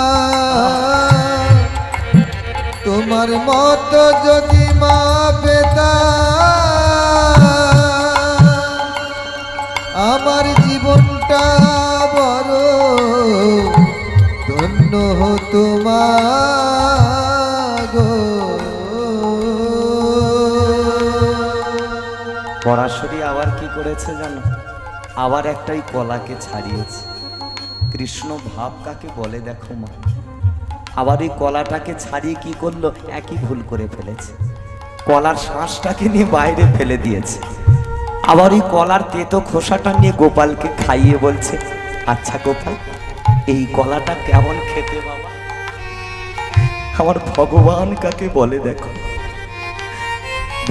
তোমার মতো যদি মা পেতাম, আমার জীবনটা বড় ধন্য হতো মা গো। পরাশরী আবার কি করেছে জানো, আবার একটাই কলাকে ছাড়িয়েছে। কৃষ্ণ ভাব কাকে বলে দেখো মা, আবার এই কলাটাকে ছাড়িয়ে কি করলো, একই ভুল করে ফেলেছে। কলার শাঁসটাকে নিয়ে বাইরে ফেলে দিয়েছে, আবার এই কলার তেতো খোসাটা নিয়ে গোপালকে খাইয়ে বলছে, আচ্ছা গোপাল এই কলাটা কেমন খেতে বাবা? আমার ভগবান কাকে বলে দেখো,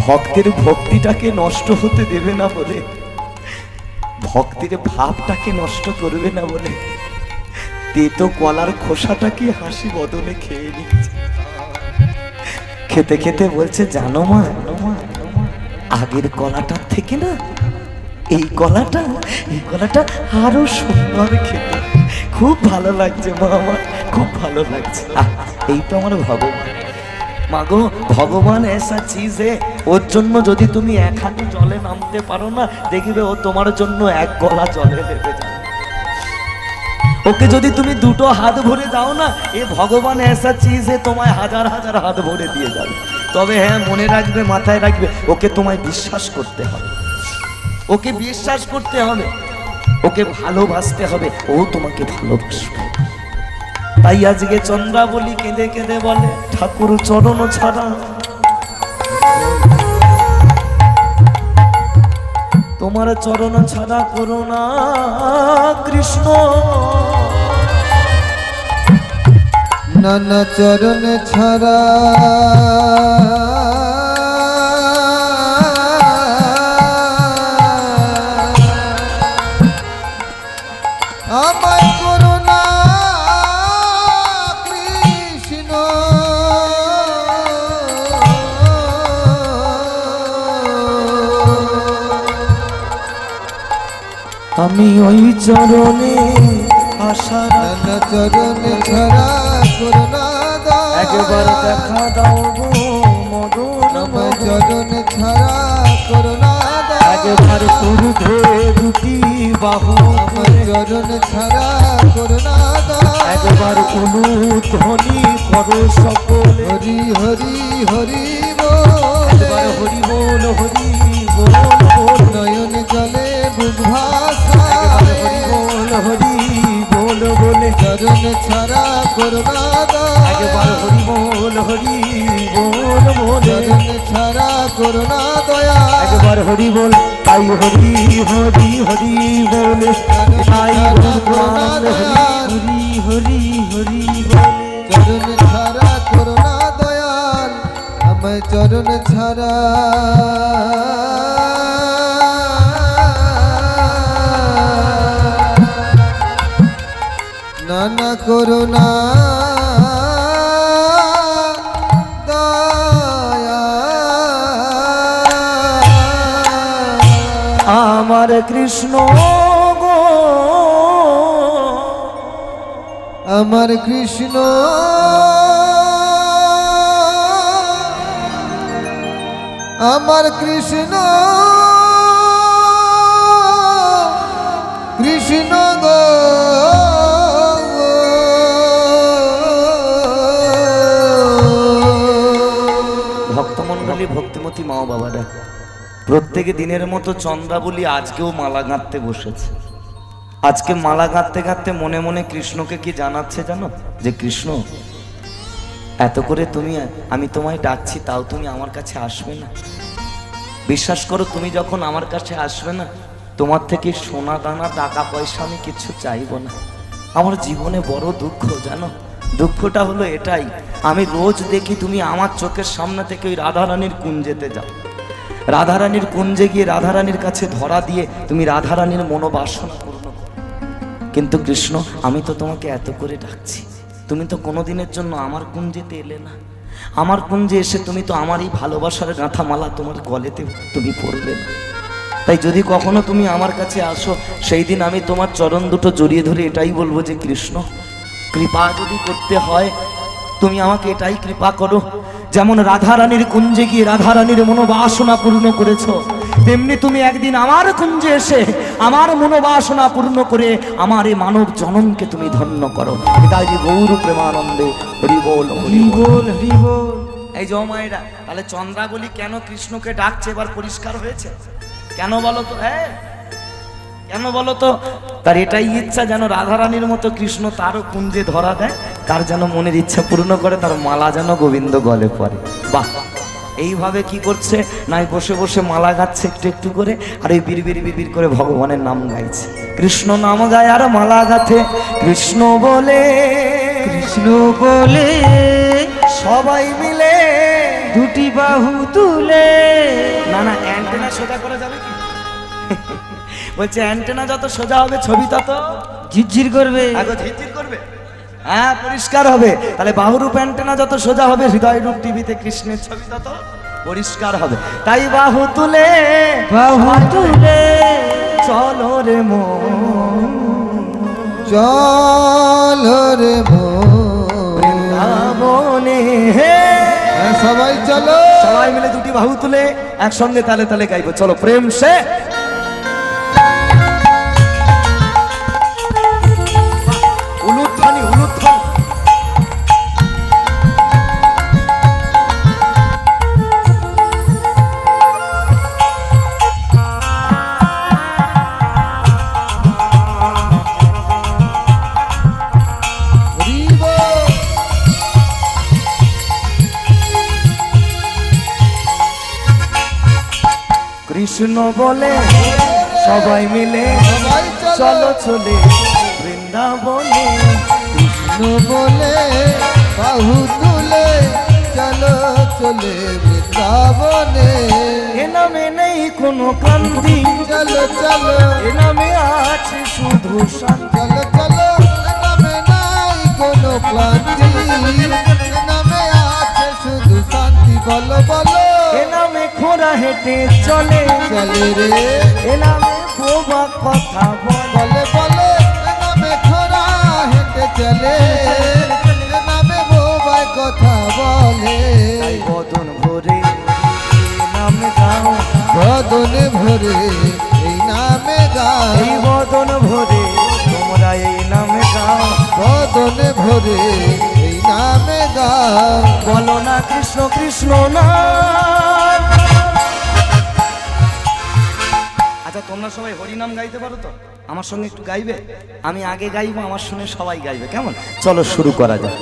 ভক্তের ভক্তিটাকে নষ্ট হতে দেবে না বলে ভক্তির ভাবটাকে নষ্ট করবে না বলে তেতো কলার খোসাটাকে হাসি বদলে খেয়ে নিচ্ছে। খেতে খেতে বলছে, জানো মা, আগের কলাটার থেকে না এই কলাটা আরো সুন্দর খেতে, খুব ভালো লাগছে মা, আমার খুব ভালো লাগছে। এই তো আমার ভগবান। মাগো, ভগবান এসা চিজ হে, ওর জন্য যদি তুমি এক হাঁটু জলে নামতে পারো না, দেখবে ও তোমার জন্য এক গলা জলে নেবে যাবে। ওকে যদি তুমি দুটো হাত ভরে দাও না, এ ভগবান এসা চিজ হে, তোমায় হাজার হাজার হাত ভরে দিয়ে যাবে। তবে হ্যাঁ, মনে রাখবে, মাথায় রাখবে, ওকে তোমায় বিশ্বাস করতে হবে, ওকে বিশ্বাস করতে হবে, ওকে ভালোবাসতে হবে, ও তোমাকে ভালোবাসবে। তাই আজকে চন্দ্রাবলী কেঁদে কেঁদে বলে, ঠাকুর চরণ ছাড়া তোমার চরণ ছাড়া করুণা কৃষ্ণ, নানা চরণ ছাড়া আমায় করুণা কৃষ্ণ। আমি ওই চরণে আশা, নানা চরণ ছাড়া করুণা দাও, একবার দেখা দাও গো মদন, আমায় চরণ ছাড়া করুণা দাও, একবার করুধে দুটি বাহু, আমায় চরণ ছাড়া করুণা দাও, একবার কোন ধ্বনি করো সকলে, হরি হরি হরি বল, একবার হরি বল, হরি বল বল, নয়ন জলে বুক ভাষা, হরি বল, হরি বল বলে, চরণ ছাড়া করুণা দাও, একবার হরি বল, হরি বল বলে, চরণ ছাড়া করুণা দয়া, একবার হরি বল, তাই হরি হরি হরি বলে, তাই ভগবান হরি হরি হরি বলে। চরণ ছাড়া করুণা দয়াল, আমায় চরণ ছাড়া নানা করুণা দয়া, আমার কৃষ্ণ গো, আমার কৃষ্ণ, আমার কৃষ্ণ, কৃষ্ণ গো, ভক্তমণ্ডলী, ভক্তিমতী মা বাবারা, প্রত্যেকে দিনের মতো চন্দ্রাবলী আজকেও মালা গাঁথতে বসেছে। আজকে মালা গাঁথতে গাঁথতে মনে মনে কৃষ্ণকে কি জানাচ্ছে জানো? যে কৃষ্ণ, এত করে তুমি, আমি তোমায় ডাকছি, তাও তুমি আমার কাছে আসবে না। বিশ্বাস করো, তুমি যখন আমার কাছে আসবে না, তোমার থেকে সোনা দানা টাকা পয়সা আমি কিছু চাইবো না। আমার জীবনে বড় দুঃখ জানো, দুঃখটা হলো এটাই, আমি রোজ দেখি তুমি আমার চোখের সামনে থেকে ওই রাধারানীর কুঞ্জেতে যাও, রাধারানীর কুঞ্জে গিয়ে রাধারানীর কাছে ধরা দিয়ে তুমি রাধারানীর মনোবাসনা পূর্ণ করো। কিন্তু কৃষ্ণ, আমি তো তোমাকে এত করে ডাকছি, তুমি তো কোনোদিনের জন্য আমার কুঞ্জেতে এলে না। আমার কুঞ্জে এসে তুমি তো আমার এই ভালোবাসার গাঁথা মালা তোমার গলেতে তুমি পড়বে না। তাই যদি কখনো তুমি আমার কাছে আসো, সেই দিন আমি তোমার চরণ দুটো জড়িয়ে ধরে এটাই বলবো যে কৃষ্ণ, কৃপা যদি করতে হয় তুমি আমাকে এটাই কৃপা করো, যেমন রাধারানীর কুঞ্জে গিয়ে রাধারানীর মনোবাসনা পূর্ণ করেছো, তেমনি তুমি একদিন আমার কুঞ্জে এসে আমার মনোবাসনা পূর্ণ করে আমার এই মানব জনমকে তুমি ধন্য করো। তাই গৌর প্রেমানন্দে হরি বল, হরি বল, হরি বল। এই জমায়েরা, তাহলে চন্দ্রাবলী কেন কৃষ্ণকে ডাকছে এবার পরিষ্কার হয়েছে। কেন বলো তো? কেন বলো তো? তার এটাই ইচ্ছা যেন রাধারানীর মতো কৃষ্ণ তারও কুঞ্জে ধরা দেয়, তার যেন মনের ইচ্ছা পূর্ণ করে, তার মালা যেন গোবিন্দ গলে পড়ে। বাহ, এইভাবে কি করছে? নাই বসে বসে মালা গাচ্ছে একটু একটু করে, আর এই বিড়বিড় বিড়বিড় করে ভগবানের নাম গাইছে। কৃষ্ণ নাম গায় আর মালা গাথে, কৃষ্ণ বলে, কৃষ্ণ বলে সবাই মিলে দুটি বাহু তুলে। না না, অ্যান্টেনা সোজা করা যাবে কি? বলছে অ্যান্টেনা যত সোজা হবে ছবি তত ঝিরঝির করবে। আগে ঝিরঝির করবে, হ্যাঁ পরিষ্কার হবে। তাহলে বাহুরূপ অ্যান্টেনা যত সোজা হবে, হৃদয়রূপ টিভিতে কৃষ্ণের ছবি তত পরিষ্কার হবে। তাই বাহু তুলে বাহু তুলে চলো রে মন, চলো রে বৃন্দাবনে। সবাই চলো, সবাই মিলে দুটি বাহু তুলে একসঙ্গে তালে তালে গাইবো। চলো প্রেম সে উলুধ্বনি উলুধ্বনি। হরিব কৃষ্ণ বলে সবাই মিলে সবাই চলো চলে বৃন্দাবনে। কৃষ্ণ বলে বাহু তুলে চলো চলে বৃন্দাবনে। এ নামে নেই কোনো ক্লান্তি, চলো চলো এ নামে আছে শুধু শান্তি। চলো চলো, এ নামে নাই কোনো ক্লান্তি, এ নামে আছে শুধু শান্তি। বলো বলো, এ নামে খোঁড়া হেঁটে চলে, চলে রে এ নামে বোবা কথা বলে। বলে বলে, এ নামে খরা হেঁটে চলে, এ নামে বোবাই কথা বলে। তাই বদন ভরে এই নামে গাও, বদনে ভরে এই নামে গাও, এই বদন ভরে তোমরা এই নামে গাও। বদনে ভরে এই নামে গাও। বলো না কৃষ্ণ কৃষ্ণ না। আচ্ছা তোমরা সবাই হরিনাম গাইতে পারো তো? আমার সঙ্গে একটু গাইবে? আমি আগে গাইবো, আমার সঙ্গে সবাই গাইবে, কেমন? চলো শুরু করা যাক।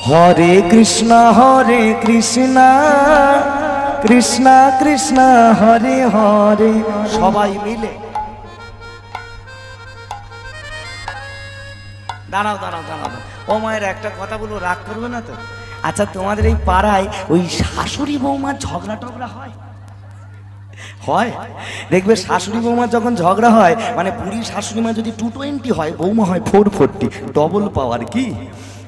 হরে কৃষ্ণ কৃষ্ণ কৃষ্ণ হরে হরে। সবাই মিলে দাঁড়াও দাঁড়াও দাঁড়াও। ও মায়ের একটা কথা বলবো, রাগ করবে না তো? আচ্ছা তোমাদের এই পাড়ায় ওই শাশুড়ি বৌমার ঝগড়া টগড়া হয়? হয় দেখবে শাশুড়ি বৌমার যখন ঝগড়া হয়, মানে বুড়ি শাশুড়ি মা যদি 220 হয়, বৌমা হয় 440, ডবল পাওয়ার। কি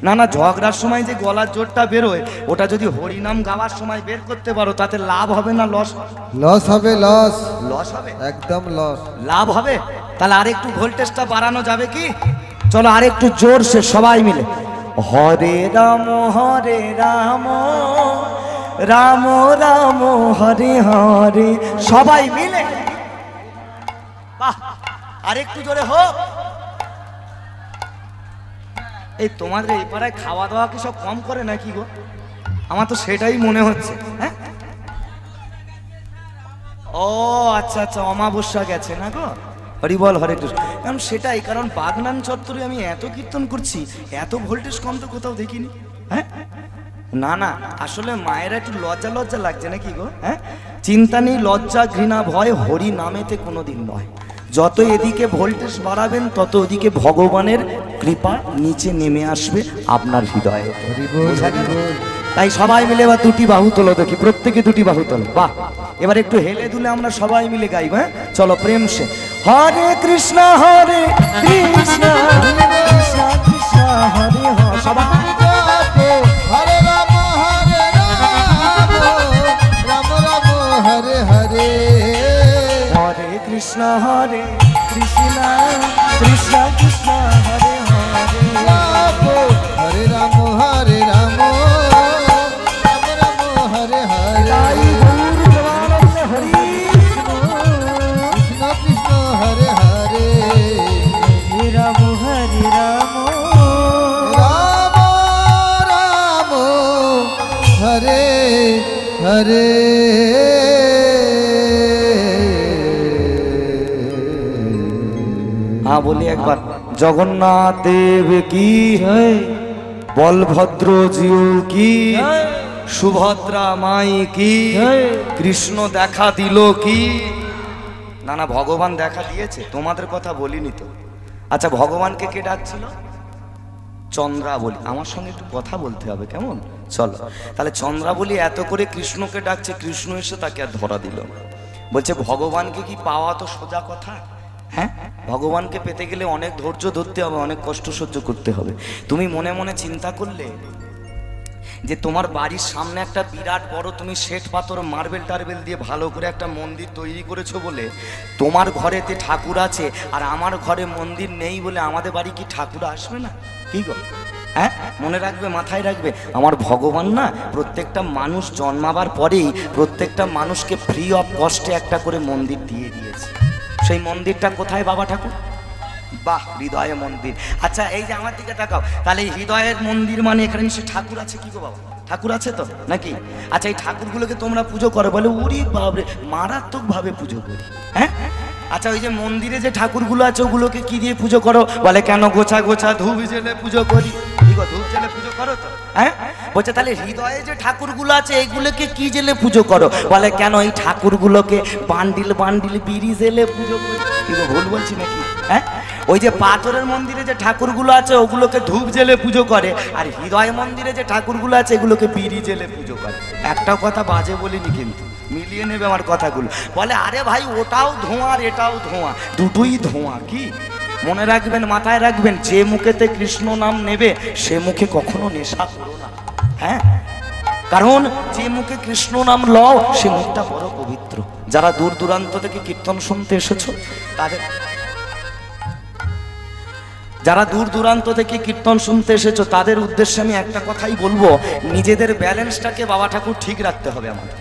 না না, ঝগড়ার সময় যে গলার জোরটা বেরোয়, ওটা যদি হরিনাম গাওয়ার সময় বের করতে পারো, তাতে লাভ হবে না লস? লস হবে, লস, লস হবে, একদম লস। লাভ হবে। তাহলে আরেকটু ভোল্টেজটা বাড়ানো যাবে কি? চলো আরেকটু জোরসে সবাই মিলে হরে রাম রাম রাম হরে হরে। সবাই মিলে বাহ, আরেকটু জোরে হোক। এই তোমাদের এই পাড়ায় খাওয়া দাওয়া কি সব কম করে নাকি গো? আমার তো সেটাই মনে হচ্ছে। হ্যাঁ, ও আচ্ছা আচ্ছা, অমাবস্যা গেছে না গো। হরি বল হরে কৃষ্ণ। কারণ সেটাই, কারণ বাগনান চত্বরে আমি এত কীর্তন করছি, এত ভোল্টেজ কম তো কোথাও দেখিনি। হ্যাঁ না না, আসলে মায়েরা একটু লজ্জা লজ্জা লাগছে নাকি গো? হ্যাঁ, চিন্তা নেই, লজ্জা ঘৃণা ভয় হরি নামেতে কোনোদিন নয়। যত এদিকে ভোল্টেজ বাড়াবেন, তত ওদিকে ভগবানের কৃপা নিচে নেমে আসবে আপনার হৃদয়ে। বোঝা গেল? তাই সবাই মিলে এবার দুটি বাহু তোলো দেখি, প্রত্যেকে দুটি বাহু তোলো। বাহ, এবার একটু হেলে দুলে আমরা সবাই মিলে গাইব। হ্যাঁ চলো প্রেম সে হরে কৃষ্ণ কৃষ্ণ কৃষ্ণ হরে হরে। সবাই হরে রাম রাম রাম হরে হরে। হরে কৃষ্ণ কৃষ্ণ কৃষ্ণ হরে হরে। হরে রাম রাম রাম হরে হরে। তাই গৌর প্রেমানন্দে হরি কৃষ্ণ কৃষ্ণ হরে হরে। রাম হরে রাম রাম রাম হরে হরে। হ্যাঁ বলি একবার, জগন্নাথ দেব কি, বলভদ্র জিউ কি, সুভদ্রা মাই কি, কৃষ্ণ দেখা দিল কি। না না, ভগবান দেখা দিয়েছে, তোমাদের কথা বলিনি তো। আচ্ছা ভগবানকে কে ডাকছিল? চন্দ্রাবলী। আমার সঙ্গে একটু কথা বলতে হবে, কেমন? চলো তাহলে চন্দ্রাবলী এত করে কৃষ্ণকে ডাকছে, কৃষ্ণ এসে তাকে আর ধরা দিল। বলছে ভগবানকে কি পাওয়া তো সোজা কথা, হ্যাঁ, ভগবানকে পেতে গেলে অনেক ধৈর্য ধরতে হবে, অনেক কষ্ট সহ্য করতে হবে। তুমি মনে মনে চিন্তা করলে যে তোমার বাড়ির সামনে একটা বিরাট বড় তুমি শ্বেত পাথর মার্বেল টার্বেল দিয়ে ভালো করে একটা মন্দির তৈরি করেছো বলে তোমার ঘরেতে ঠাকুর আছে, আর আমার ঘরে মন্দির নেই বলে আমাদের বাড়ি কি ঠাকুর আসবে না? কি গো? হ্যাঁ, মনে রাখবে, মাথায় রাখবে, আমার ভগবান না প্রত্যেকটা মানুষ জন্মাবার পরেই প্রত্যেকটা মানুষকে ফ্রি অফ কস্টে একটা করে মন্দির দিয়ে দিয়েছে। সেই মন্দিরটা কোথায় বাবা ঠাকুর? বাহ, হৃদয়ে মন্দির। আচ্ছা, এই যে আমার দিকে তাকাও, তাহলে এই হৃদয়ের মন্দির মানে এখানে নিশ্চয়ই ঠাকুর আছে। কি গো বাবা, ঠাকুর আছে তো নাকি? আচ্ছা, এই ঠাকুরগুলোকে তোমরা পুজো করো? বলে উরি বাবরে, মারাত্মক ভাবে পুজো করি। হ্যাঁ, আচ্ছা, ওই যে মন্দিরে যে ঠাকুরগুলো আছে ওগুলোকে কি দিয়ে পুজো করো? বলে কেন গোছা গোছা ধূপ জেলে পুজো করি। কি গো, ধূপ জেলে পুজো করো তো? হ্যাঁ, বলছে তাহলে হৃদয়ে যে ঠাকুরগুলো আছে এগুলোকে কি জেলে পুজো করো? বলে কেন এই ঠাকুরগুলোকে বান্ডিল বান্ডিল বিড়ি জেলে পুজো করি। কি গো, ভুল বলছি নাকি? হ্যাঁ, ওই যে পাথরের মন্দিরে যে ঠাকুরগুলো আছে ওগুলোকে ধূপ জেলে পুজো করে, আর হৃদয় মন্দিরে যে ঠাকুরগুলো আছে এগুলোকে বিড়ি জেলে পুজো করে। একটা কথা বাজে বলিনি কিন্তু, মিলিয়ে নেবে আমার কথাগুলো। বলে আরে ভাই, ওটাও ধোঁয়া আর এটাও ধোঁয়া, দুটোই ধোঁয়া। কি মনে রাখবেন, মাথায় রাখবেন, যে মুখেতে কৃষ্ণ নাম নেবে সে মুখে কখনো নেশা করো না। হ্যাঁ, কারণ যে মুখে কৃষ্ণ নাম লও সে মুখটা বড় পবিত্র। যারা দূর দূরান্ত থেকে কীর্তন শুনতে এসেছো তাদের, যারা দূর দূরান্ত থেকে কীর্তন শুনতে এসেছো তাদের উদ্দেশ্যে আমি একটা কথাই বলবো, নিজেদের ব্যালেন্সটাকে বাবা ঠাকুর ঠিক রাখতে হবে। আমাদের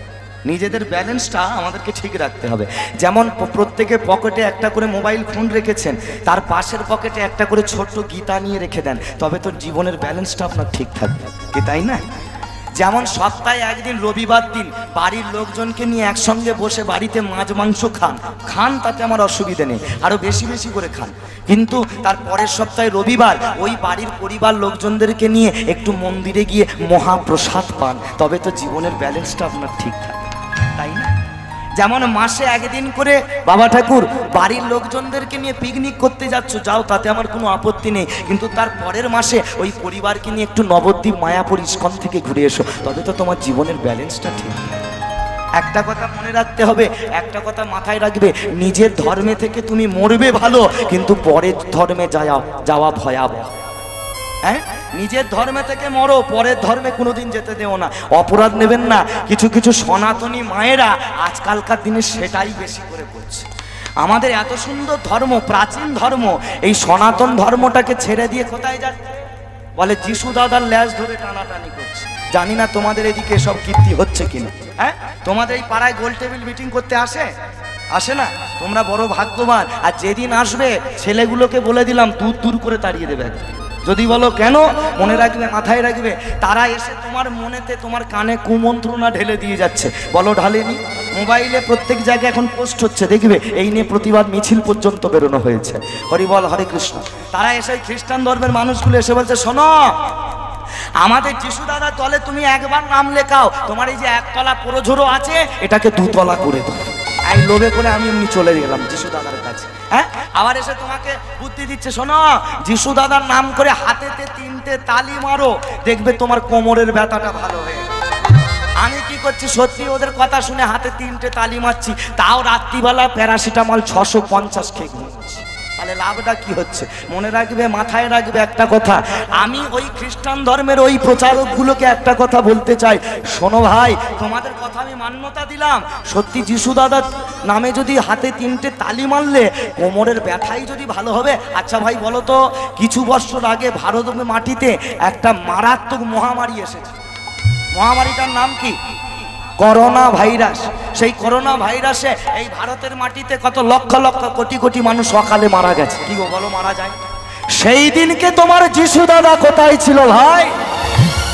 নিজেদের ব্যালেন্সটা আমাদেরকে ঠিক রাখতে হবে। যেমন প্রত্যেকে পকেটে একটা করে মোবাইল ফোন রেখেছেন, তার পাশের পকেটে একটা করে ছোট্ট গীতা নিয়ে রেখে দেন, তবে তো জীবনের ব্যালেন্সটা আপনার ঠিক থাকবে, কি তাই না? যেমন সপ্তাহে একদিন রবিবার দিন বাড়ির লোকজনকে নিয়ে একসঙ্গে বসে বাড়িতে মাছ মাংস খান, তাতে আমার অসুবিধে নেই, আরো বেশি বেশি করে খান। কিন্তু তার পরের সপ্তাহে রবিবার ওই বাড়ির পরিবার লোকজনদেরকে নিয়ে একটু মন্দিরে গিয়ে মহাপ্রসাদ পান, তবে তো জীবনের ব্যালেন্সটা আপনার ঠিক থাকে, তাই না? যেমন মাসে একদিন করে বাবা ঠাকুর বাড়ির লোকজনদেরকে নিয়ে পিকনিক করতে যাচ্ছ, যাও, তাতে আমার কোনো আপত্তি নেই, কিন্তু তার পরের মাসে ওই পরিবারকে নিয়ে একটু নবদ্বীপ মায়াপুর ইস্কন থেকে ঘুরে এসো, তবে তো তোমার জীবনের ব্যালেন্সটা ঠিক। একটা কথা মনে রাখতে হবে, একটা কথা মাথায় রাখবে, নিজের ধর্মে থেকে তুমি মরবে ভালো, কিন্তু পরের ধর্মে যাওয়া ভয়াবহ। হ্যাঁ, নিজের ধর্মে থেকে মরো, পরের ধর্মে কোনোদিন যেতে দেও না, অপরাধ নেবেন না। কিছু কিছু সনাতনী মায়েরা আজকালকার দিনে সেটাই বেশি করে করছে। আমাদের এত সুন্দর ধর্ম, প্রাচীন ধর্ম, এই সনাতন ধর্মটাকে ছেড়ে দিয়ে কোথায় যাচ্ছে? বলে যিশু দাদার ল্যাজ ধরে টানাটানি করছে। জানি না তোমাদের এদিকে সব কীর্তি হচ্ছে কিনা। হ্যাঁ, তোমাদের এই পাড়ায় গোল টেবিল মিটিং করতে আসে না? তোমরা বড় ভাগ্যবান। আর যেদিন আসবে ছেলেগুলোকে বলে দিলাম দূর দূর করে তাড়িয়ে দেবে। যদি বলো কেন, মনে রাখবে, মাথায় রাখবে, তারা এসে তোমার মনেতে, তোমার কানে কুমন্ত্রণা ঢেলে দিয়ে যাচ্ছে। বলো ঢালেনি? মোবাইলে প্রত্যেক জায়গায় এখন পোস্ট হচ্ছে, দেখবে, এই নিয়ে প্রতিবাদ মিছিল পর্যন্ত বেরোনো হয়েছে। হরি বল, হরে কৃষ্ণ। তারা এসে খ্রিস্টান ধর্মের মানুষগুলো এসে বলছে, শোনো, আমাদের যিশু দাদার দলে তুমি একবার নাম লেখাও, তোমার এই যে একতলা পুরোঝোড়ো আছে এটাকে দুতলা করে দাও। এই লোভে করে আমি এমনি চলে গেলাম যিশু দাদার কাছে। হ্যাঁ, আবার এসে তোমাকে বুদ্ধি দিচ্ছে, শোনো, যিশু দাদার নাম করে হাতেতে 3টে তালি মারো, দেখবে তোমার কোমরের ব্যথাটা ভালো হয়ে। আমি কি করছি, সত্যি ওদের কথা শুনে হাতে 3টে তালি মারছি, তাও রাত্রিবেলা প্যারাসিটামল 650 খেয়ে ঘুমাচ্ছি। তাহলে লাভটা কি হচ্ছে? মনে রাখবে, মাথায় রাখবে একটা কথা, আমি ওই খ্রিস্টান ধর্মের ওই প্রচারকগুলোকে একটা কথা বলতে চাই, শোনো ভাই, তোমাদের কথা আমি মান্যতা দিলাম, সত্যি যিশু দাদার নামে যদি হাতে 3টে তালি মারলে কোমরের ব্যথাই যদি ভালো হবে। আচ্ছা ভাই বলো তো, কিছু বছর আগে ভারতের মাটিতে একটা মারাত্মক মহামারী এসেছে, মহামারীটার নাম কি? Corona virus. সেই করোনা ভাইরাসে এই ভারতের মাটিতে কত লক্ষ লক্ষ কোটি কোটি মানুষ সকালে মারা গেছে। কি গো, বলো, মারা যায়? সেই দিনকে তোমার যিশু দাদা কোথায় ছিল ভাই?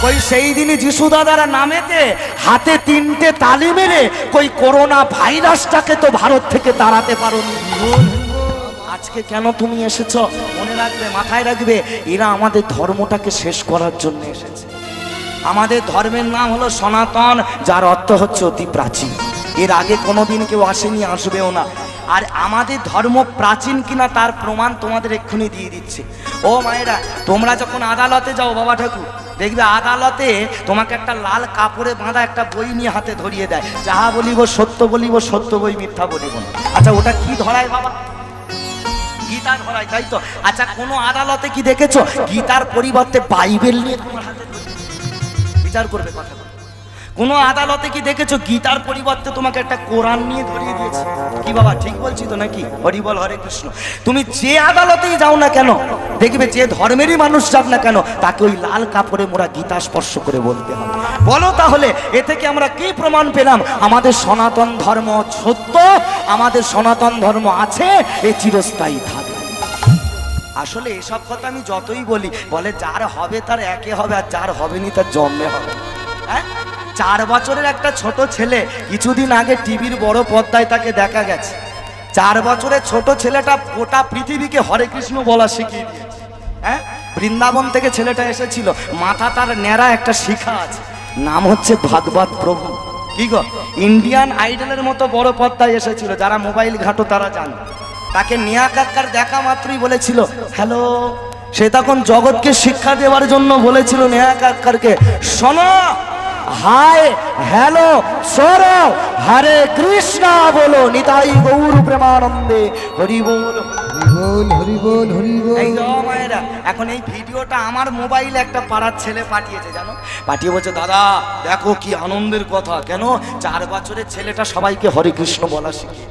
কই সেই দিনই যিশু দাদার নামেতে হাতে 3টে তালি মেরে কই করোনা ভাইরাসটাকে তো ভারত থেকে তাড়াতে পারোনি। আজকে কেন তুমি এসেছো? মনে রাখবে, মাথায় রাখবে, এরা আমাদের ধর্মটাকে শেষ করার জন্য এসেছে। আমাদের ধর্মের নাম হলো সনাতন, যার অর্থ হচ্ছে অতি প্রাচীন। এর আগে কোনোদিন কেউ আসেনি, আসবেও না। আর আমাদের ধর্ম প্রাচীন কিনা তার প্রমাণ তোমাদের এক্ষুনি দিয়ে দিচ্ছে। ও মায়েরা, তোমরা যখন আদালতে যাও বাবা ঠাকুর, দেখবে আদালতে তোমাকে একটা লাল কাপড়ে বাঁধা একটা বই নিয়ে হাতে ধরিয়ে দেয়, যাহা বলিব সত্য বলিব, সত্য বই মিথ্যা বলিব না। আচ্ছা, ওটা কি ধরায় বাবা? গীতা ধরায়, তাই তো? আচ্ছা, কোনো আদালতে কি দেখেছো গীতার পরিবর্তে বাইবেল নিয়ে তোমার হাতে বিচার করবে? কথা বলো। কোনো আদালতে কি দেখেছো গীতার পরিবর্তে তোমাকে একটা কোরআন নিয়ে ধরিয়ে দিয়েছে? কি বাবা, ঠিক বলছি তো নাকি? হরি বল, হরে কৃষ্ণ। তুমি যে আদালতেই যাও না কেন, দেখবে যে ধর্মেরই মানুষ যাক না কেন, তাকে ওই লাল কাপড়ে মোড়া গীতা স্পর্শ করে বলতে হবে। বলো তাহলে এ থেকে আমরা কি প্রমাণ পেলাম? আমাদের সনাতন ধর্ম সত্য, আমাদের সনাতন ধর্ম আছে, এ চিরস্থায়ী থাকবে। আসলে এসব কথা আমি যতই বলি, বলে যার হবে তার একে হবে, আর যার হবেনি তার জন্মে হবে। হ্যাঁ, 4 বছরের একটা ছোট ছেলে, কিছুদিন আগে টিভির বড় পর্দায় তাকে দেখা গেছে। 4 বছরের ছোট ছেলেটা গোটা পৃথিবীকে হরে কৃষ্ণ বলা শিখিয়ে দিয়েছে। হ্যাঁ, বৃন্দাবন থেকে ছেলেটা এসেছিল, মাথা তার ন্যাড়া একটা শিখা আছে, নাম হচ্ছে ভাগবত প্রভু। কি গো, ইন্ডিয়ান আইডলের মতো বড় পর্দায় এসেছিল, যারা মোবাইল ঘাটো তারা জানে। তাকে নেয়া কাকার দেখা মাত্রই বলেছিল হ্যালো। সে তখন জগৎকে শিক্ষা দেওয়ার জন্য বলেছিল নেয়া কাকারকে, শোনো, হাই হ্যালো সরো, হরে কৃষ্ণ বলো, নিতাই গৌর প্রেমানন্দে, হরি বল হরি বল হরি বল। এই তো মায়েরা, এখন এই ভিডিওটা আমার মোবাইলে একটা পাড়ার ছেলে পাঠিয়েছে, জানো? পাঠিয়ে বলছে, দাদা দেখো কি আনন্দের কথা। কেন? 4 বছরের ছেলেটা সবাইকে হরে কৃষ্ণ বলা শিখে।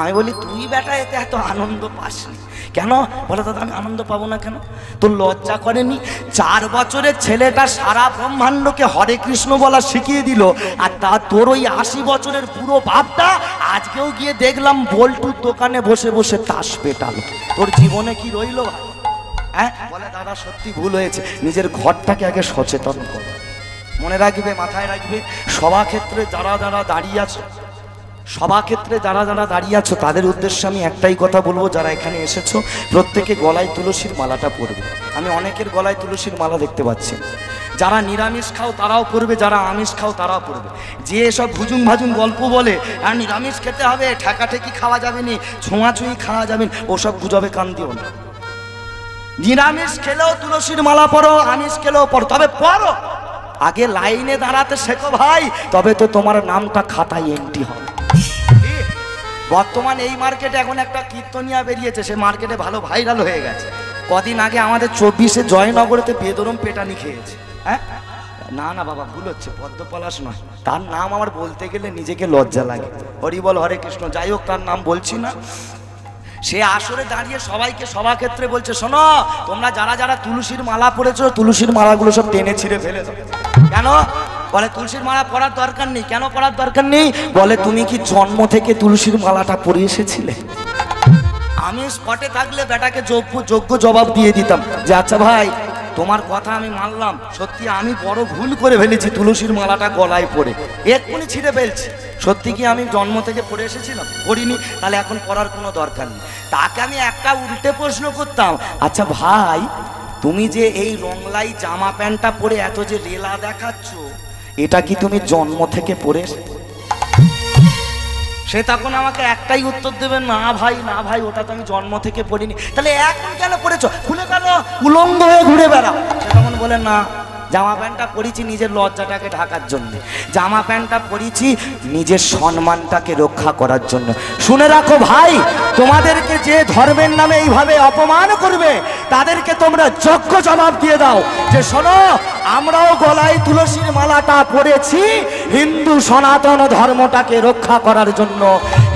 আমি বলি, তুই বেটা এতে এত আনন্দ পাসনি কেন? বলে, দাদা আমি আনন্দ পাবো না কেন? তোর লজ্জা করেনি? 4 বছরের ছেলেটা সারা ব্রহ্মাণ্ডকে হরে কৃষ্ণ বলা শিখিয়ে দিল, আর তা তোর ওই 80 বছরের পুরো বাপটা আজকেও গিয়ে দেখলাম বল্টুর দোকানে বসে বসে তাস পেটালো। তোর জীবনে কি রইল? হ্যাঁ, বলে দাদা সত্যি ভুল হয়েছে, নিজের ঘরটাকে আগে সচেতন করো। মনে রাখবে, মাথায় রাখবে, সভাক্ষেত্রে যারা যারা দাঁড়িয়ে আছে, সভাক্ষেত্রে যারা যারা দাঁড়িয়ে আছো, তাদের উদ্দেশ্যে আমি একটাই কথা বলবো, যারা এখানে এসেছো প্রত্যেকে গলায় তুলসীর মালাটা পরবে। আমি অনেকের গলায় তুলসীর মালা দেখতে পাচ্ছি। যারা নিরামিষ খাও তারাও পরবে, যারা আমিষ খাও তারাও পরবে। যে এসব ভুজুং ভাজুং গল্প বলে আর নিরামিষ খেতে হবে, ঠেকাঠেকি খাওয়া যাবে নি, ছোঁয়াছুঁই খাওয়া যাবে, ওসব গুজবে কান দিও না। নিরামিষ খেলেও তুলসীর মালা পরো, আমিষ খেলেও পরো, তবে পরো। আগে লাইনে দাঁড়াতে শেখো ভাই, তবে তো তোমার নামটা খাতায় এন্ট্রি হবে। বর্তমান এই মার্কেটে এখন একটা কীর্তনিয়া বেরিয়েছে, সে মার্কেটে ভালো ভাইরাল হয়ে গেছে। কদিন আগে আমাদের 24-এ জয়নগরেতে বেদরম পেটানি খেয়েছে। হ্যাঁ, না না বাবা, ভুল হচ্ছে, পদ্মপলাশ নয়, তার নাম আমার বলতে গেলে নিজেকে লজ্জা লাগে। হরি বল, হরে কৃষ্ণ। যাই হোক, তার নাম বলছি না। সে আসরে দাঁড়িয়ে সবাইকে সভাক্ষেত্রে বলছে, শোনো, তোমরা যারা যারা তুলসীর মালা পরেছো, তুলসীর মালাগুলো সব টেনে ছিঁড়ে ফেলে দাও। কেন? বলে তুলসীর মালা পরার দরকার নেই। কেন পরার দরকার নেই? বলে তুমি কি জন্ম থেকে তুলসীর মালাটা পরে এসেছিলে? আমি স্পটে থাকলে বেটাকে যোগ্য জবাব দিয়ে দিতাম যে আচ্ছা ভাই, তোমার কথা আমি মানলাম, সত্যি আমি বড় ভুল করে ফেলেছি, তুলসীর মালাটা গলায় পরে এক্ষুনি ছিঁড়ে ফেলছি। সত্যি কি আমি জন্ম থেকে পড়ে এসেছিলাম? পড়িনি, তাহলে এখন পড়ার কোনো দরকার নেই। তাকে আমি একটা উল্টে প্রশ্ন করতাম, আচ্ছা ভাই, তুমি যে এই রংলাই জামা প্যান্টটা পরে এত যে রেলা দেখাচ্ছ, এটা কি তুমি জন্ম থেকে পরে এসেছো? সে তখন আমাকে একটাই উত্তর দেবে, না ভাই না ভাই, ওটা তো আমি জন্ম থেকে পড়িনি। তাহলে এখন কেন পড়েছো? খুলে কেন উলঙ্গ হয়ে ঘুরে বেড়াও? সে তখন বলে, না, জামা প্যান্টটা পরেছি নিজের লজ্জাটাকে ঢাকার জন্য, জামা প্যান্টটা পরেছি নিজের সম্মানটাকে রক্ষা করার জন্য। শুনে রাখো ভাই, তোমাদেরকে যে ধর্মের নামে এইভাবে অপমান করবে, তাদেরকে তোমরা যোগ্য জবাব দিয়ে দাও যে শোনো, আমরাও গলায় তুলসীর মালাটা পরেছি হিন্দু সনাতন ধর্মটাকে রক্ষা করার জন্য,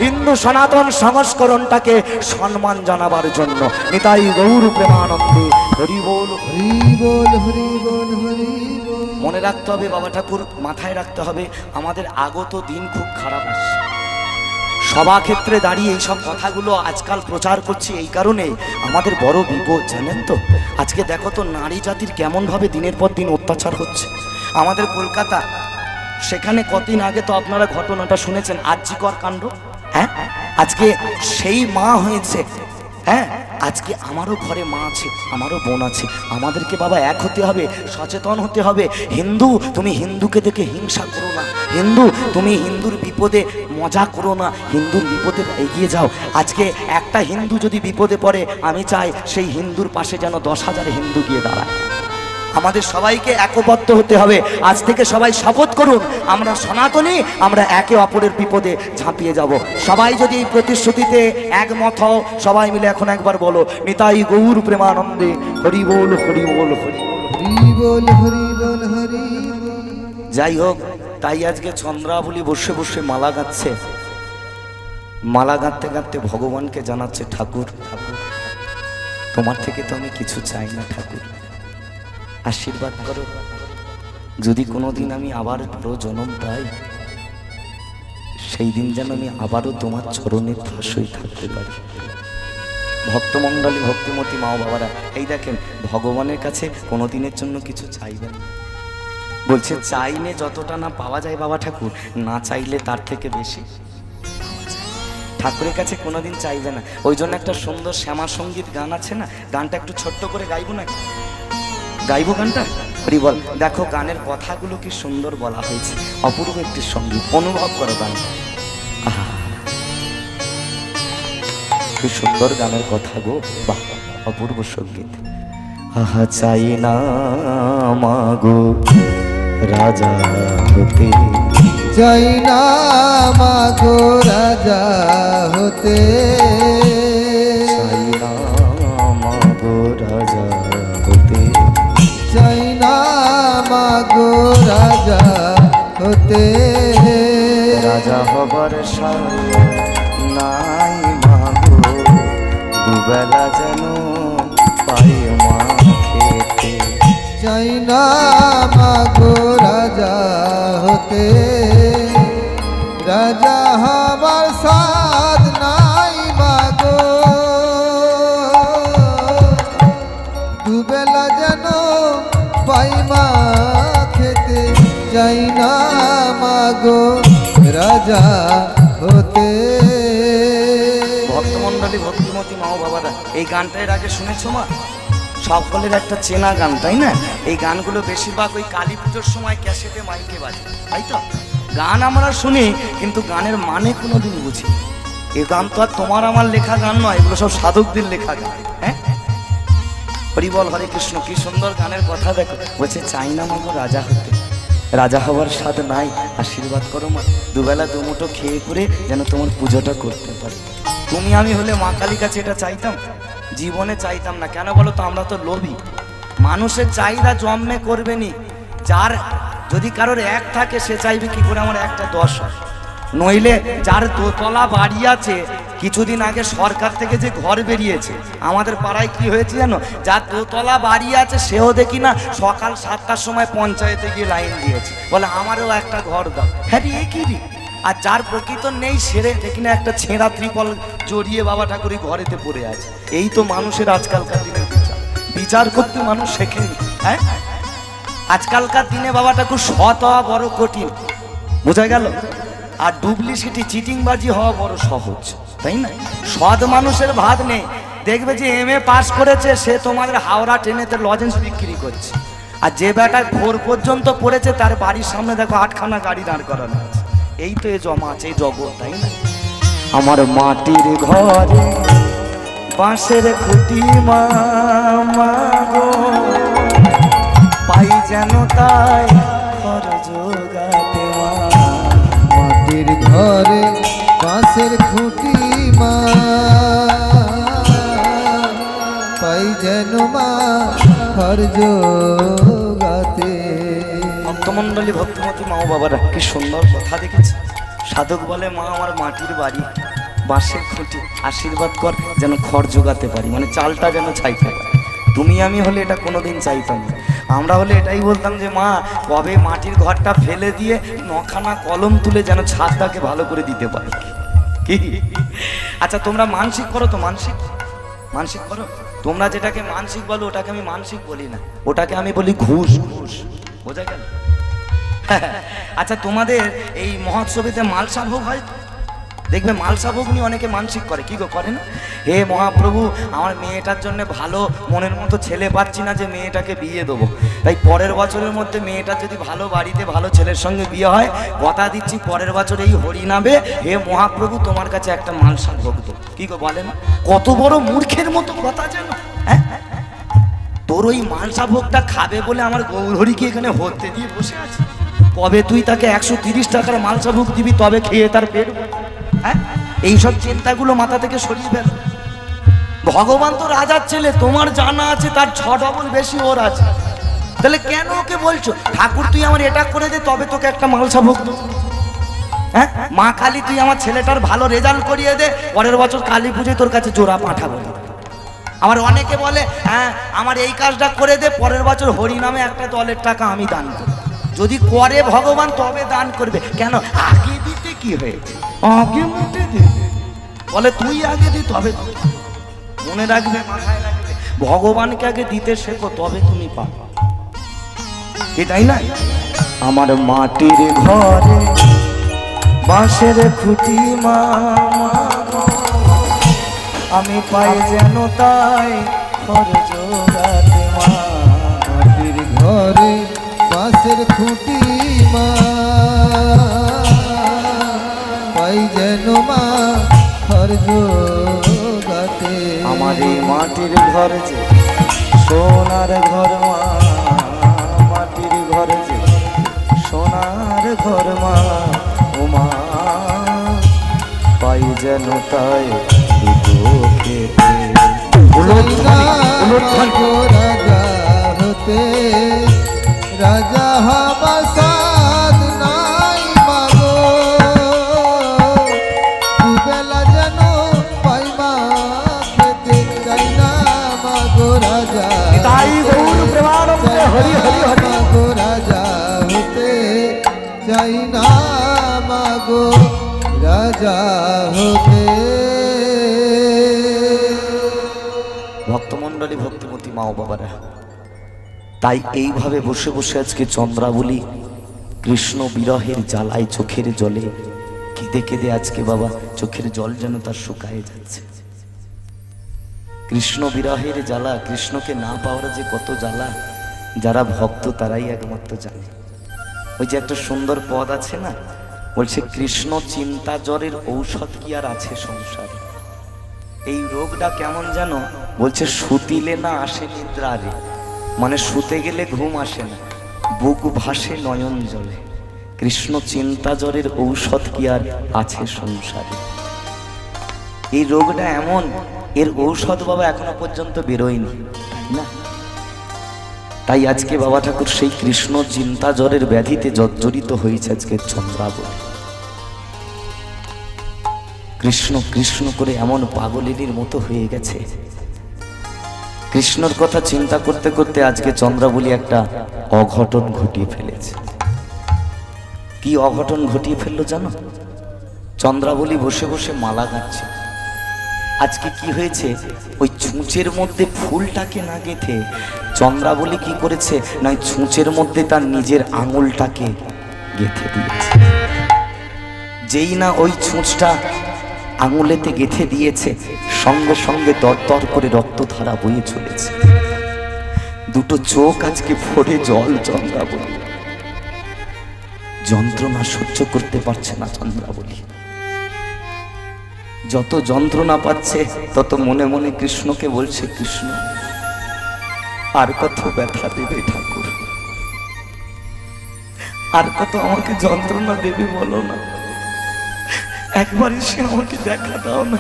হিন্দু সনাতন সংস্করণটাকে সম্মান জানাবার জন্য। নিতাই গৌর প্রেমানন্দে, হরি বল হরি বল হরি বল হরি বল। মনে রাখতে হবে বাবা ঠাকুর, মাথায় রাখতে হবে, আমাদের আগত দিন খুব খারাপ আসছে। সভাক্ষেত্রে দাঁড়িয়ে এইসব কথাগুলো আজকাল প্রচার করছি এই কারণে, আমাদের বড় বিপদ জানেন তো। আজকে দেখো তো নারী জাতির কেমনভাবে দিনের পর দিন অত্যাচার হচ্ছে। আমাদের কলকাতা, সেখানে কদিন আগে তো আপনারা ঘটনাটা শুনেছেন, আরজিকর কাণ্ড। হ্যাঁ, আজকে সেই মা হয়েছে। হ্যাঁ, আজকে আমারও ঘরে মা আছে, আমারও বোন আছে। আমাদেরকে বাবা এক হতে হবে, সচেতন হতে হবে। হিন্দু, তুমি হিন্দুকে দেখে হিংসা করো না। হিন্দু, তুমি হিন্দুর বিপদে মজা করো না, হিন্দুর বিপদে এগিয়ে যাও। আজকে একটা হিন্দু যদি বিপদে পড়ে, আমি চাই সেই হিন্দুর পাশে যেন 10,000 হিন্দু গিয়ে দাঁড়ায়। আমাদের সবাইকে একবদ্ধ হতে হবে। আজ থেকে সবাই শপথ করুন, আমরা সনাতনী, আমরা একে অপরের বিপদে ঝাঁপিয়ে যাব। সবাই যদি এই প্রতিশ্রুতিতে একমত হও, সবাই মিলে এখন একবার বলো, নিতাই গৌর প্রেমানন্দে হরি বল হরি বল হরি বল হরি বল হরি। যাই হোক, তাই আজকে চন্দ্রাবলী বসে বসে মালা গাচ্ছে। মালা গাঁথতে গাঁথতে ভগবানকে জানাচ্ছে, ঠাকুর ঠাকুর তোমার থেকে তো আমি কিছু চাই না ঠাকুর, আশীর্বাদ করো। যদি কোনোদিন আমি আবার বড় জন্ম পাই, সেই দিন যেন আমি আবারও তোমার চরণের ধাসই থাকতে পারি। ভক্তমণ্ডলী, ভক্তিমতী মা বাবারা, এই দেখেন ভগবানের কাছে কোনোদিনের জন্য কিছু চাইবেন। বলছে চাইলে যতটা না পাওয়া যায় বাবা ঠাকুর, না চাইলে তার থেকে বেশি ঠাকুরের কাছে কোনোদিন চাইবে না। ওই জন্য একটা সুন্দর শ্যামা সঙ্গীত গান আছে না, গানটা একটু ছোট্ট করে গাইবো নাকি? গাইবো গানটা? হরি বল। দেখো গানের কথাগুলো কি সুন্দর বলা হয়েছে, অপূর্ব একটি সঙ্গীত, অনুভব করো গান। আহা, কি সুন্দর গানের কথা গো, বাহ, অপূর্ব সঙ্গীত। আহা চাই না মাগো রাজা হতে, চাই না মাগো রাজা হতে, চাই না মাগো রাজা হতে, চাই না মাগো রাজা হতে। রাজা হবার সাথ নাই মাগো, দুবেলা যেন পাই মা খেতে। চাই না মাগো রাজা হতে, রাজা হবার সাধ নাই মাগো, দুবেলা যেন পাই মা খেতে। চাই না মাগো রাজা হতে। ভক্তমণ্ডলী, ভক্তিমতী মা বাবারা, এই গানটা এর আগে শুনেছো মা? সকলের একটা চেনা গান, তাই না? এই গানগুলো বেশিরভাগ ওই কালী পুজোর সময় ক্যাসেটে মাইকে বাজে, তাই তো? গান আমরা শুনি, কিন্তু গানের মানে কোনোদিন বুঝি। এই গান তো আর তোমার আমার লেখা গান নয়, এগুলো সব সাধকদের লেখা গান। হ্যাঁ, হরি বল হরে কৃষ্ণ। কি সুন্দর গানের কথা দেখো। বলছে চাই না মাগো রাজা হতে, রাজা হওয়ার স্বাদ নাই, আশীর্বাদ করো মা, দুবেলা দুমুঠো খেয়ে পরে যেন তোমার পুজোটা করতে পারি। তুমি আমি হলে মা কালী কাছে এটা চাইতাম? জীবনে চাইতাম না। কেন বলো তো? আমরা তো লোভী মানুষের চাহিদা জন্মে করবে নি। যার যদি কারোর এক থাকে, সে চাইবে কি করে আমার একটা 10 হয়। নইলে যার দোতলা বাড়ি আছে, কিছুদিন আগে সরকার থেকে যে ঘর বেরিয়েছে, আমাদের পাড়ায় কি হয়েছে জানো? যার দোতলা বাড়ি আছে সেও দেখি না সকাল 7টার সময় পঞ্চায়েতে গিয়ে লাইন দিয়েছে, বলে আমারও একটা ঘর দাও। হ্যাঁ রে, কি রে? আর যার প্রকৃত নেই, সেরে দেখি না একটা ছেঁড়া ত্রিপল জড়িয়ে বাবা ঠাকুরই ঘরেতে পড়ে আছে। এই তো মানুষের আজকালকার দিনের বিচার। বিচার করতে মানুষ শেখেনি। হ্যাঁ, আজকালকার দিনে বাবা ঠাকুর সৎ হওয়া বড় কঠিন, বোঝা গেল? আর ডুপ্লিসিটি, চিটিংবাজি হওয়া বড় সহজ, তাই না? সৎ মানুষের ভাত নেই। দেখবে যে MA পাস করেছে, সে তোমাদের হাওড়া ট্রেনেতে লজেন্স বিক্রি করছে। আর যে বেটা 4 পর্যন্ত পড়েছে, তার বাড়ির সামনে দেখো 8খানা গাড়ি দাঁড় করানো আছে। এই তো এ জমা আছে এই জগৎ, তাই না? আমার মাটির ঘরে বাঁশের খুঁটি মা গো, পাই যেন তাই ঘর জোগাতে মা। মাটির ঘরে বাঁশের খুঁটি মা, পাই যেন মা ঘর জোগাতে। ভক্তমণ্ডলী, ভক্তিমতী মা বাবারা, কি সুন্দর কথা দেখেছে। সাধক বলে মা আমার মাটির বাড়ি, বাঁশের খুঁটি, আশীর্বাদ কর যেন খড় জোগাতে পারি, মানে চালটা যেন চাইতে পারি। তুমি আমি হলে এটা কোনোদিন চাইতাম না। আমরা হলে এটাই বলতাম যে মা কবে মাটির ঘরটা ফেলে দিয়ে 9খানা কলম তুলে যেন ছাদটাকে ভালো করে দিতে পারি। কি আচ্ছা, তোমরা মানসিক করো তো? মানসিক মানসিক করো তোমরা? যেটাকে মানসিক বলো ওটাকে আমি মানসিক বলি না, ওটাকে আমি বলি ঘুষ। ঘুষ, বোঝা গেল? আচ্ছা, তোমাদের এই মহোৎসবেতে মালসা ভোগ হয়? দেখবে মালসা ভোগ নিয়ে অনেকে মানসিক করে, কি গো করে না? হে মহাপ্রভু, আমার মেয়েটার জন্য ভালো মনের মতো ছেলে পাচ্ছি না, যে মেয়েটাকে বিয়ে দেবো, তাই পরের বছরের মধ্যে মেয়েটার যদি ভালো বাড়িতে ভালো ছেলের সঙ্গে বিয়ে হয়, কথা দিচ্ছি পরের বছর এই হরিনামে হে মহাপ্রভু তোমার কাছে একটা মালসা ভোগ দেবো। কি গো বলে না? কত বড় মূর্খের মতো কথা যেন। হ্যাঁ, তোর ওই মালসা ভোগটা খাবে বলে আমার গৌরহরিকে এখানে হতে দিয়ে বসে আছে। কবে তুই তাকে 130 টাকার মালসা ভোগ দিবি তবে খেয়ে তার পেট ভরবে? হ্যাঁ, এইসব চিন্তাগুলো মাথা থেকে সরিয়ে ফেল। ভগবান তো রাজার ছেলে, তোমার জানা আছে তার 6 ডবল বেশি ওর আছে, তাহলে কেন ওকে বলছো ঠাকুর তুই আমার এটা করে দে তবে তোকে একটা মালসা ভোগ দেবো? হ্যাঁ, মা কালী তুই আমার ছেলেটার ভালো রেজাল্ট করিয়ে দে, পরের বছর কালী পুজোয় তোর কাছে জোড়া পাঠাবো। আবার অনেকে বলে হ্যাঁ আমার এই কাজটা করে দে, পরের বছর হরি নামে একটা দলের টাকা আমি দান করব। যদি করে ভগবান তবে দান করবে, কেন আগে দিতে কি হয়েছে? আগে মুটে দে, বলে তুই আগে দি তবে। মনে রাখবে, মাথায় রাখবে, ভগবানকে আগে দিতে শেখো তবে তুমি পাবে, এটাই না? আমার মাটির ঘরে বাঁশের খুঁটি মা, আমি পাই যেন তাই ঘর জোগাতে মা। মাটির ঘরে বাঁশের খুঁটি মা, পাই যেন মা ঘর জোগাতে। আমার এই মাটির ঘর যে সোনার ঘর মা, মাটির ঘর যে সোনার ঘর মা, ও মা পাই যেন তাই রাজা হতে রাজা হবা সাধ নাই মাগো, দুবেলা যেন পাই মা খেতে চাই না মাগো রাজা, মাগো রাজা হতে চাই না মাগো রাজা হতে। ভক্তমণ্ডলী, ভক্তিমতী মা ও বাবারা, তাই এইভাবে বসে বসে আজকে চন্দ্রাবলী কৃষ্ণ বিরহের জ্বালায় চোখের জলে কেঁদে কেঁদে আজকে বাবা চোখের জল যেন তার শুকায় যাচ্ছে। কৃষ্ণ বিরহের জ্বালা, কৃষ্ণকে না পাওয়ার যে কত জ্বালা, যারা ভক্ত তারাই একমাত্র জানে। ওই যে একটা সুন্দর পদ আছে না, বলছে কৃষ্ণ চিন্তা জ্বরের ঔষধ কি আর আছে সংসারে। এই রোগটা কেমন জানো, বলছে শুতিলে না আসে নিদ্রা রে, মানে শুতে গেলে ঘুম আসে না, বুক ভাসে নয়ন জলে। কৃষ্ণ চিন্তা জ্বরের ঔষধ কি আর আছে সংসারে। এই রোগটা এমন, এর ঔষধ বাবা এখনো পর্যন্ত বেরোয়নি, না? তাই আজকে বাবা ঠাকুর সেই কৃষ্ণ চিন্তা জ্বরের ব্যাধিতে জর্জরিত হয়েছে আজকে চন্দ্রাবলী। কৃষ্ণ কৃষ্ণ করে এমন পাগলিনীর মতো হয়ে গেছে, কৃষ্ণর কথা চিন্তা করতে করতে আজকে চন্দ্রাবলী একটা অঘটন ঘটিয়ে ফেলেছে। কি অঘটন ঘটিয়ে ফেললো জানো? চন্দ্রাবলী বসে বসে মালা গাঁথছে। আজকে কি হয়েছে, ওই ছুঁচের মধ্যে ফুলটাকে না গেঁথে চন্দ্রাবলী কি করেছে না, ছুঁচের মধ্যে তার নিজের আঙুলটাকে গেঁথে দিয়েছে। যেই না ওই ছুঁচটা আঙুলেতে গেঁথে দিয়েছে, সঙ্গে সঙ্গে দরদর করে রক্তধারা বয়ে চলেছে। দুটো চোখ আজকে ভরে জল। চন্দ্রাবলী যন্ত্রণা সহ্য করতে পারছে না। চন্দ্রাবলী যত যন্ত্রণা পাচ্ছে তত মনে মনে কৃষ্ণকে বলছে, কৃষ্ণ আর কত ব্যথা দেবে ঠাকুর, আর কত আমাকে যন্ত্রণা দেবে বলো না, একবার এসে আমাকে দেখা দাও না,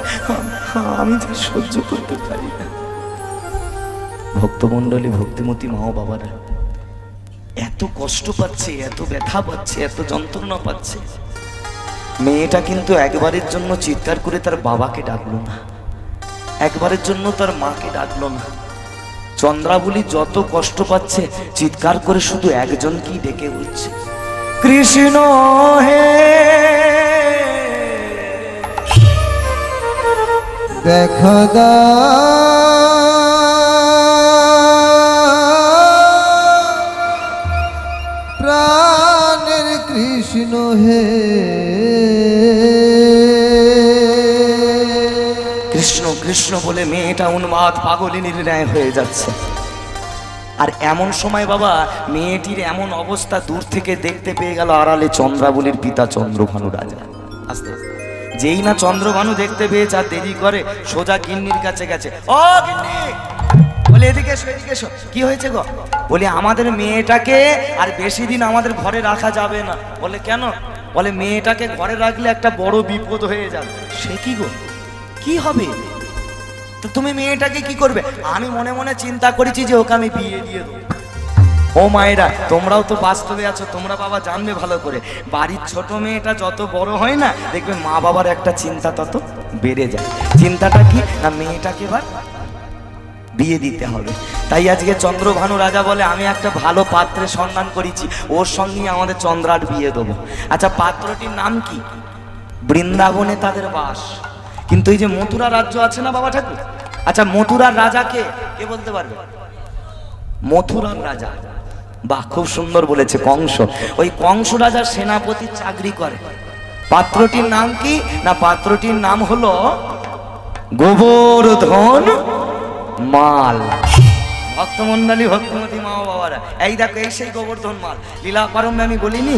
আমি যা সহ্য করতে পারি না। ভক্তমণ্ডলী, ভক্তিমতী মা ও বাবারা, এত কষ্ট পাচ্ছে, এত ব্যথা পাচ্ছে, এত যন্ত্রণা পাচ্ছে। মেয়েটা কিন্তু একবারের জন্য চিৎকার করে তার বাবাকে ডাকলো না, একবারের জন্য তার মাকে ডাকলো না। চন্দ্রাবলী যত কষ্ট পাচ্ছে চিৎকার করে শুধু একজনকেই ডেকে উঠছে, কৃষ্ণ হে দেখা দাও প্রাণের কৃষ্ণ হে। কৃষ্ণ কৃষ্ণ বলে মেয়েটা উন্মাদ পাগলিনীর ন্যায় হয়ে যাচ্ছে। আর এমন সময় বাবা মেয়েটির এমন অবস্থা দূর থেকে দেখতে পেয়ে গেল আড়ালে চন্দ্রাবলীর পিতা চন্দ্রভানু রাজা। আস্তে আস্তে যেই না চন্দ্রভানু দেখতে পেয়েছে আর দেরি করে সোজা গিন্নির কাছে গেছে। ও গিন্নি, বলে বলে এদিকে এসো, এদিকে এসো। কি হয়েছে গো? বলে আমাদের মেয়েটাকে আর বেশি দিন আমাদের ঘরে রাখা যাবে না। বলে কেন? বলে মেয়েটাকে ঘরে রাখলে একটা বড় বিপদ হয়ে যাবে। সে কি গো, কি হবে? তো তুমি মেয়েটাকে কি করবে? আমি মনে মনে চিন্তা করেছি যে ওকে আমি বিয়ে দিয়ে দেবো। ও মায়েরা, তোমরাও তো বাস্তবে আছো, তোমরা বাবা জানবে ভালো করে। বাড়ির ছোট মেয়েটা যত বড় হয় না, দেখবে মা বাবার একটা চিন্তা তত বেড়ে যায়। চিন্তাটা কি না, মেয়েটাকে এবার বিয়ে দিতে হবে। তাই আজকে চন্দ্রভানু রাজা বলে আমি একটা ভালো পাত্রের সন্ধান করেছি, ওর সঙ্গে আমাদের চন্দ্রার বিয়ে দেবো। আচ্ছা, পাত্রটির নাম কি? বৃন্দাবনে তাদের বাস। কিন্তু এই যে মথুরা রাজ্য আছে না বাবা ঠাকুর, আচ্ছা মথুরার রাজা কে? কে বলতে পারবে? মথুরার রাজা, বাহ খুব সুন্দর বলেছে, কংস। ওই কংস রাজার সেনাপতির চাকরি করে। পাত্রটির নাম কি না, পাত্রটির নাম হলো গোবর্ধন মাল। ভক্তমন্ডলী, ভক্তমতী মা বাবারা, এই দেখো এই সেই গোবর্ধন মাল। লীলা পারম্ভে আমি বলিনি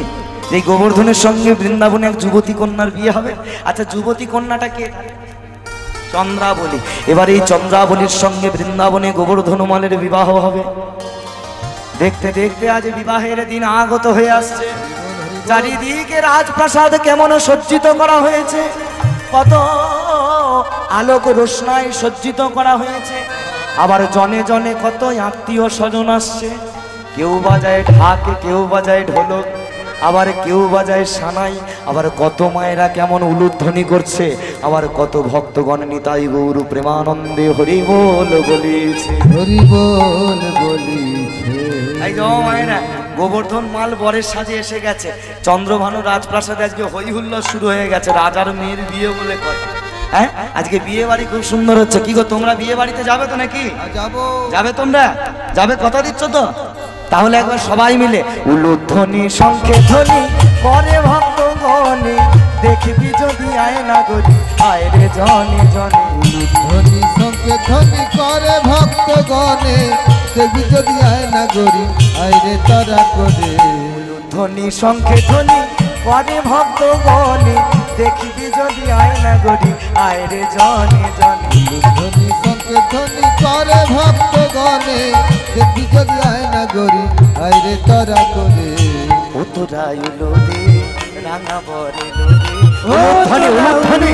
এই গোবর্ধনের সঙ্গে বৃন্দাবনে এক যুবতী কন্যার বিয়ে হবে। আচ্ছা, যুবতী কন্যাটা কে? চন্দ্রাবলী। এবার এই চন্দ্রাবলীর সঙ্গে বৃন্দাবনে গোবর্ধন মালের বিবাহ হবে। দেখতে দেখতে আজ বিবাহের দিন আগত হয়ে আসছে। চারিদিকে রাজপ্রাসাদ কেমন সজ্জিত করা হয়েছে, কত আলোক রোশনায় সজ্জিত করা হয়েছে। আবার জনে জনে কত আত্মীয় স্বজন আসছে। কেউ বাজায় ঢাক, কেউ বাজায় ঢোলক, আবার কেউ বাজায় সানাই, আবার কত মায়েরা কেমন উলুধ্বনি করছে, আবার কত ভক্তগণ নিতাই গৌর প্রেমানন্দে হরি বল বলিছে, হরি বল বলিছে। এই যে মায়েরা, গোবর্ধন মাল বরের সাজে এসে গেছে। চন্দ্রভানু রাজপ্রাসাদে আজকে হই হুল্লোড় শুরু হয়ে গেছে। রাজার মেয়ের বিয়ে বলে কথা। হ্যাঁ, আজকে বিয়ে বাড়ি খুব সুন্দর হচ্ছে। কি গো, তোমরা বিয়ে বাড়িতে যাবে তো নাকি? যাবো। যাবে তোমরা? যাবে, কথা দিচ্ছ তো? তাহলে একবার সবাই মিলে উলুধ্বনি শঙ্খে ধ্বনি করে ভক্তগণে, দেখবি যদি আয় না গরি আয় রে জনে জনে। ধ্বনি সঙ্গে ধ্বনি করে ভক্তগণে, দেখবি যদি আয় না গরি আয় রে তারা করে। উলুধ্বনি শঙ্খে ধ্বনি করে ভক্তগণে, দেখবি যদি আয় না গরি আয় রে জনে জনে। ধ্বনি সঙ্গে ধ্বনি করে ভক্তগণে, দেখবি যদি আয় না গরি আয় রে তারা করে। ও তোরা এলো রে রাঙা বরে লো রে, উলুধ্বনি উলুধ্বনি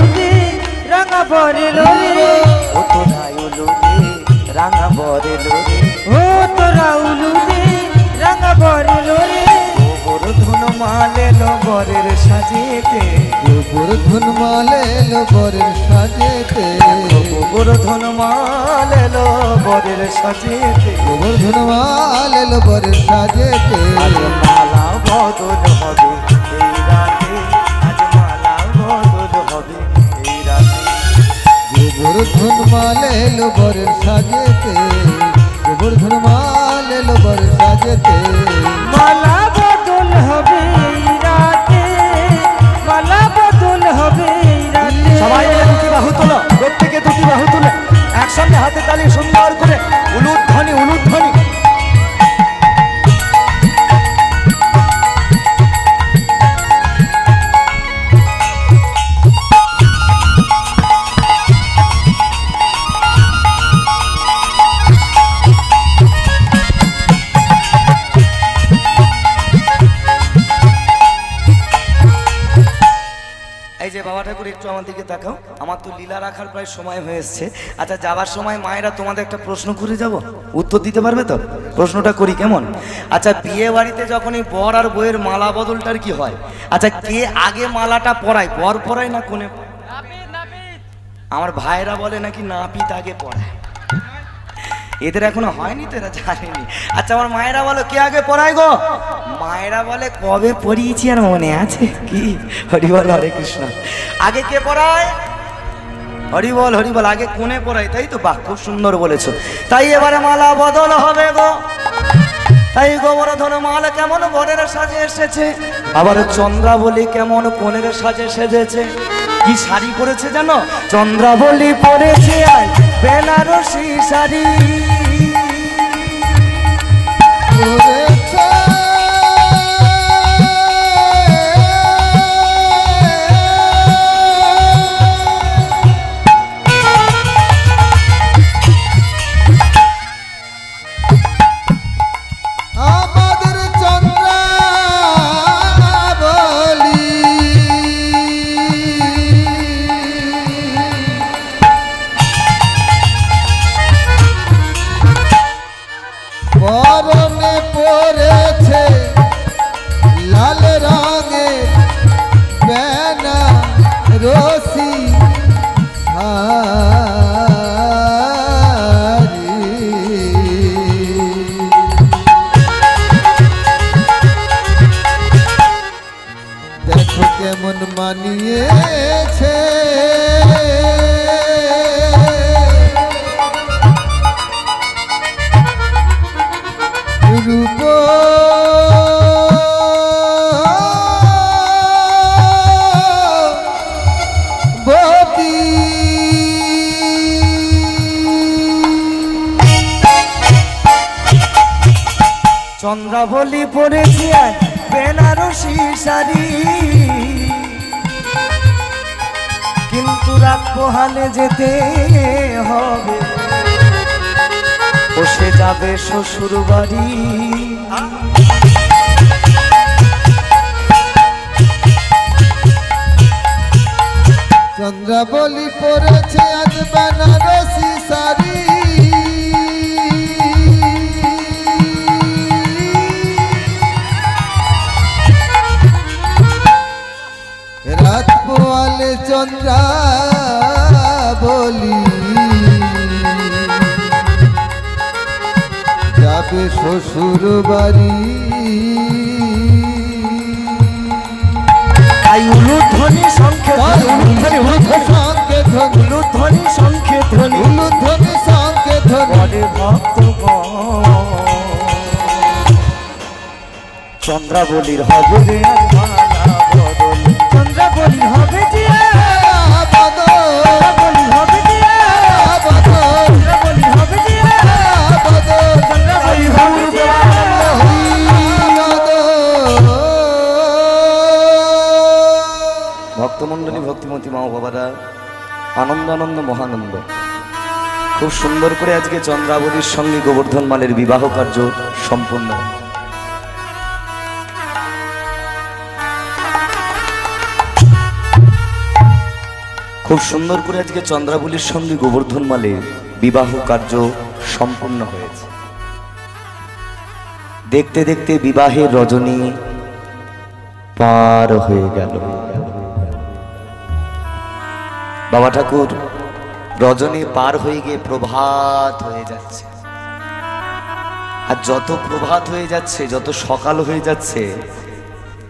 রাঙা বরে লোরে, ও তোরা এলো রে রাঙা বরে লো রে। ও তোরা উলুরে রাঙা বরে লোরে। গোবর্ধন মাল এলো বরের সাজেতে, গোবর্ধন মাল এলো বরের সাজেতে, গোবর্ধন মাল এলো বরের সাজেতে। গোবর্ধন মাল এলো বরের সাজেতে। আজ মালা বদল হবে এই রাতে, আজ মালা বদল হবে এই রাতে। গোবর্ধন মাল এলো বরের সাজেতে, গোবর্ধন মাল এলো বরের সাজেতে। মালা বদল হবে এই রাতে, মালা বদল হবে এই রাতে। সবাই মিলে দুটি বাহু তোলো, প্রত্যেকে দুটি বাহু তুলে একসঙ্গে হাতে তালি সুন্দর করে উলুধ্বনি উলুধ্বনি। এই যে বাবা ঠাকুর একটু আমার দিকে তাকাও, আমার তো লীলা রাখার প্রায় সময় হয়ে এসছে। আচ্ছা, যাবার সময় মায়েরা তোমাদের একটা প্রশ্ন করে যাব, উত্তর দিতে পারবে তো? প্রশ্নটা করি কেমন? আচ্ছা, বিয়ে বাড়িতে যখন এই বর আর বইয়ের মালা বদলটার কি হয়? আচ্ছা, কে আগে মালাটা পরায়, বর পরায় না কোনে? আমার ভাইরা বলে নাকি নাপিত আগে পরায়। এদের এখনো হয়নি তো, এরা জানেনি। আচ্ছা, আমার মায়েরা বলো কে আগে পড়ায় গো? মায়েরা বলে কবে পড়িয়েছি আর মনে আছে কি? হরি বল, হরে কৃষ্ণ। আগে কে পড়ায়? হরি বল, হরি বল। আগে কোনে পড়ায়, তাই তো? বাহ, খুব সুন্দর বলেছো। তাই এবারে মালা বদল হবে গো। তাই গোবর্ধন মাল কেমন বরের সাজে এসেছে, আবার চন্দ্রাবলী কেমন কোনের সাজে সেজেছে। কি শাড়ি পরেছে জানো? চন্দ্রাবলী পরেছে আই বেনারসি শাড়ি। চন্দ্রাবলী পরেছি আজ বেনারসি শাড়ি, কিন্তু রাত পোহালে যেতে হবে, বসে যাবে শ্বশুর বাড়ি। চন্দ্রাবলী পরেছে আজ বেনারসি শাড়ি, রাত পোয়ালে চন্দ্রাবলী যাবে শ্বশুর বাড়ি। উলুধ্বনি শঙ্খে উলুধ্বনি শঙ্খে ধ্বনি উলুধ্বনি শঙ্খে ধ্বনি ভক্তগণ চন্দ্রাবলীর হবে রে মালা বদল, চন্দ্রাবলীর হবে যে চন্দ্রাবলীর হবে যে চন্দ্রাবলীর হবে যে চন্দ্রাবলীর হবে যে। ভক্তমণ্ডলী, ভক্তিমতী মা বাবারা, আনন্দ আনন্দ মহানন্দ। খুব সুন্দর করে আজকে চন্দ্রাবলীর সঙ্গে গোবর্ধন মালের বিবাহ কার্য সম্পূর্ণ। খুব সুন্দর করে আজকে চন্দ্রাবলীর সঙ্গে গোবর্ধন মালের বিবাহ কার্য সম্পূর্ণ হয়েছে। দেখতে দেখতে বিবাহের রজনী পার হয়ে গেল। বাবা ঠাকুর, রজনী পার হয়ে গিয়ে প্রভাত হয়ে যাচ্ছে, আর যত প্রভাত হয়ে যাচ্ছে, যত সকাল হয়ে যাচ্ছে,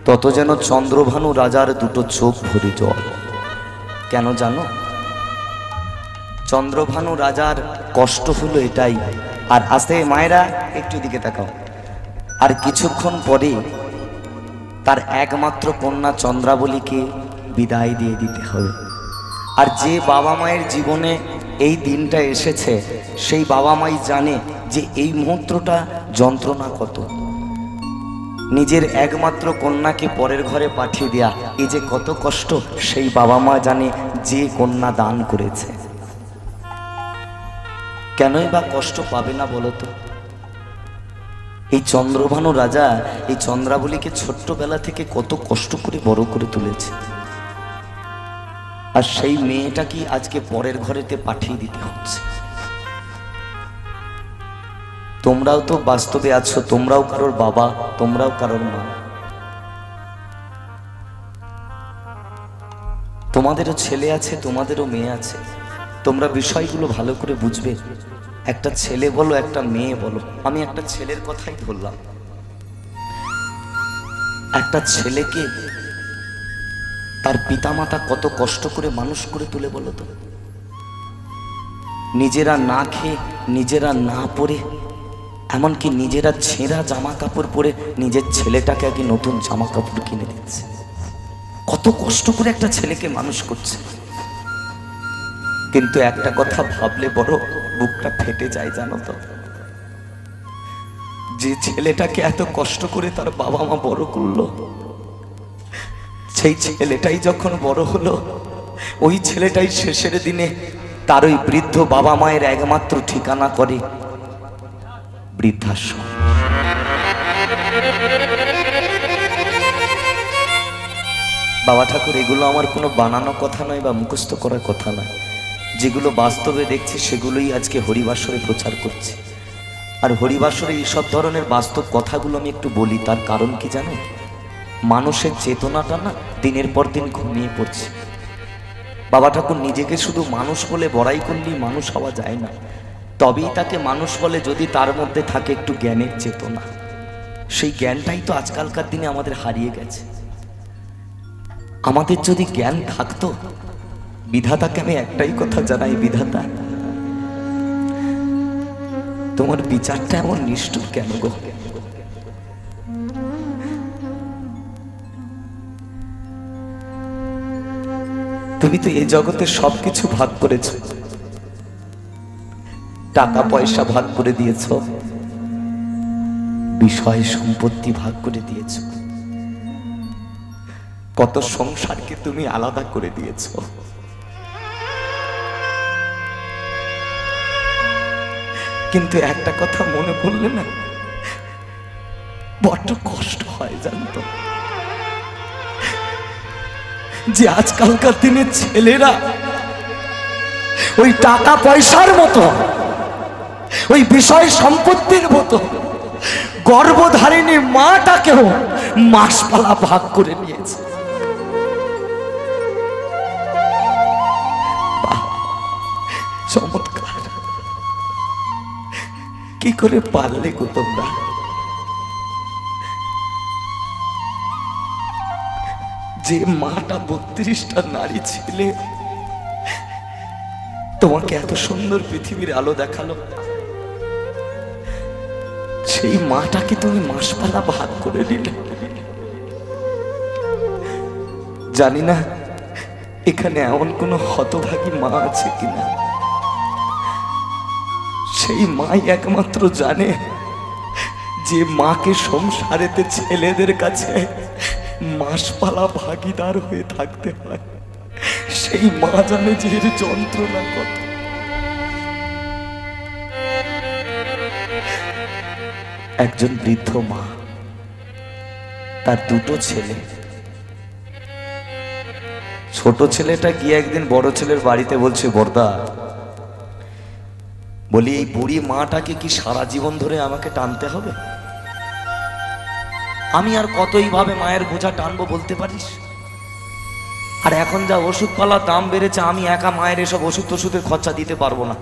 তত যেন চন্দ্রভানু রাজার দুটো চোখ ভরে জল। কেন জানো? চন্দ্রভানু রাজার কষ্ট হলো এটাই। আর আস্তে মায়েরা একটু দিকে তাকাও, আর কিছুক্ষণ পরে তার একমাত্র কন্যা চন্দ্রাবলীকে বিদায় দিয়ে দিতে হবে। আর যে বাবা মায়ের জীবনে এই দিনটা এসেছে, সেই বাবা মাই জানে যে এই মুহূর্তটা যন্ত্রণা কত। নিজের একমাত্র কন্যাকে পরের ঘরে পাঠিয়ে দেয়া, এই যে কত কষ্ট, সেই বাবা মা জানে যে কন্যা দান করেছে। কেনই বা কষ্ট পাবে না বলো তো? এই চন্দ্রভানু রাজা এই চন্দ্রাবলীকে ছোট্টবেলা থেকে কত কষ্ট করে বড় করে তুলেছে, আর সেই মেয়েটা কি আজকে পরের ঘরেতে পাঠিয়ে দিতে হচ্ছে। তোমরাও তো বাস্তবে আছো, তোমরাও কারোর বাবা, তোমরাও কারোর মা। তোমাদেরও ছেলে আছে, তোমাদেরও মেয়ে আছে। তোমরা বিষয়গুলো ভালো করে বুঝবে। একটা ছেলে বলো, একটা মেয়ে বলো। আমি একটা ছেলের কথাই বললাম। একটা ছেলেকে তার পিতামাতা কত কষ্ট করে মানুষ করে তুলে বলো তো। নিজেরা না খেয়ে, নিজেরা না পরে, এমনকি নিজেরা ছেঁড়া জামা কাপড় পরে নিজের ছেলেটাকে আগে নতুন জামা কাপড় কিনে দিচ্ছে। কত কষ্ট করে একটা ছেলেকে মানুষ করছে। কিন্তু একটা কথা ভাবলে বড় বুকটা ফেটে যায়, জানো তো? যে ছেলেটাকে এত কষ্ট করে তার বাবা মা বড় করলো, সেই ছেলেটাই যখন বড় হলো, ওই ছেলেটাই শেষের দিনে তার ওই বৃদ্ধ বাবা মায়ের একমাত্র ঠিকানা করে বৃদ্ধাশ্রম। বাবা ঠাকুর, এগুলো আমার কোনো বানানো কথা নয় বা মুখস্থ করার কথা নয়। যেগুলো বাস্তবে দেখছি সেগুলোই আজকে হরিবাসরে প্রচার করছি। আর হরিবাসরে এইসব ধরনের বাস্তব কথাগুলো আমি একটু বলি। তার কারণ কি জানো? মানুষের চেতনাটা না দিনের পর দিন ঘুমিয়ে পড়ছে। বাবা ঠাকুর নিজেকে শুধু মানুষ বলে বড়াই করলেই মানুষ হওয়া যায় না। তবেই তাকে মানুষ বলে যদি তার মধ্যে থাকে একটু জ্ঞানের চেতনা। সেই জ্ঞানটাই তো আজকালকার দিনে আমাদের হারিয়ে গেছে। আমাদের যদি জ্ঞান থাকতো, বিধাতাকে আমি একটাই কথা জানাই, বিধাতা তোমার বিচারটা এমন নিষ্ঠুর কেন গো? তুমি তো এই জগতে সবকিছু ভাগ করেছো, টাকা পয়সা ভাগ করে দিয়েছো, বিষয় সম্পত্তি ভাগ করে দিয়েছ, কত সংসারকে তুমি আলাদা করে দিয়েছ। কিন্তু একটা কথা মনে পড়লে না বড্ড কষ্ট হয়, জানতো যে আজকালকার দিনে ছেলেরা ওই টাকা পয়সার মতো, ওই বিষয় সম্পত্তির মতো গর্ভধারিণী মাটাকেও মাসপালা ভাগ করে নিয়েছে। চমৎকার! কি করে পারলে গো তোমরা? যে মাটা 32টা নারী ছেলে তোমাকে এত সুন্দর পৃথিবীর আলো দেখালো, সেই মাটাকে তুমি মাসপালা ভাগ করে নিলে। জানি না এখানে এমন কোন হতভাগী মা আছে কিনা, সেই মাই একমাত্র জানে যে মাকে সংসারেতে ছেলেদের কাছে মাসপালা ভাগীদার হয়ে থাকতে হয়। সেই মা জানে যে এর যন্ত্রণা কত। একজন বৃদ্ধ মা, তার দুটো ছেলে। ছোট ছেলেটা গিয়ে একদিন বড় ছেলের বাড়িতে বলছে, বর্দা বলি এই বুড়ি মাটাকে কি সারা জীবন ধরে আমাকে টানতে হবে? আমি আর কতই ভাবে মায়ের বোঝা টানবো বলতে পারিস? আর এখন যা ওষুধপালার দাম বেড়েছে, আমি একা মায়ের এসব ওষুধের খরচা দিতে পারবো না।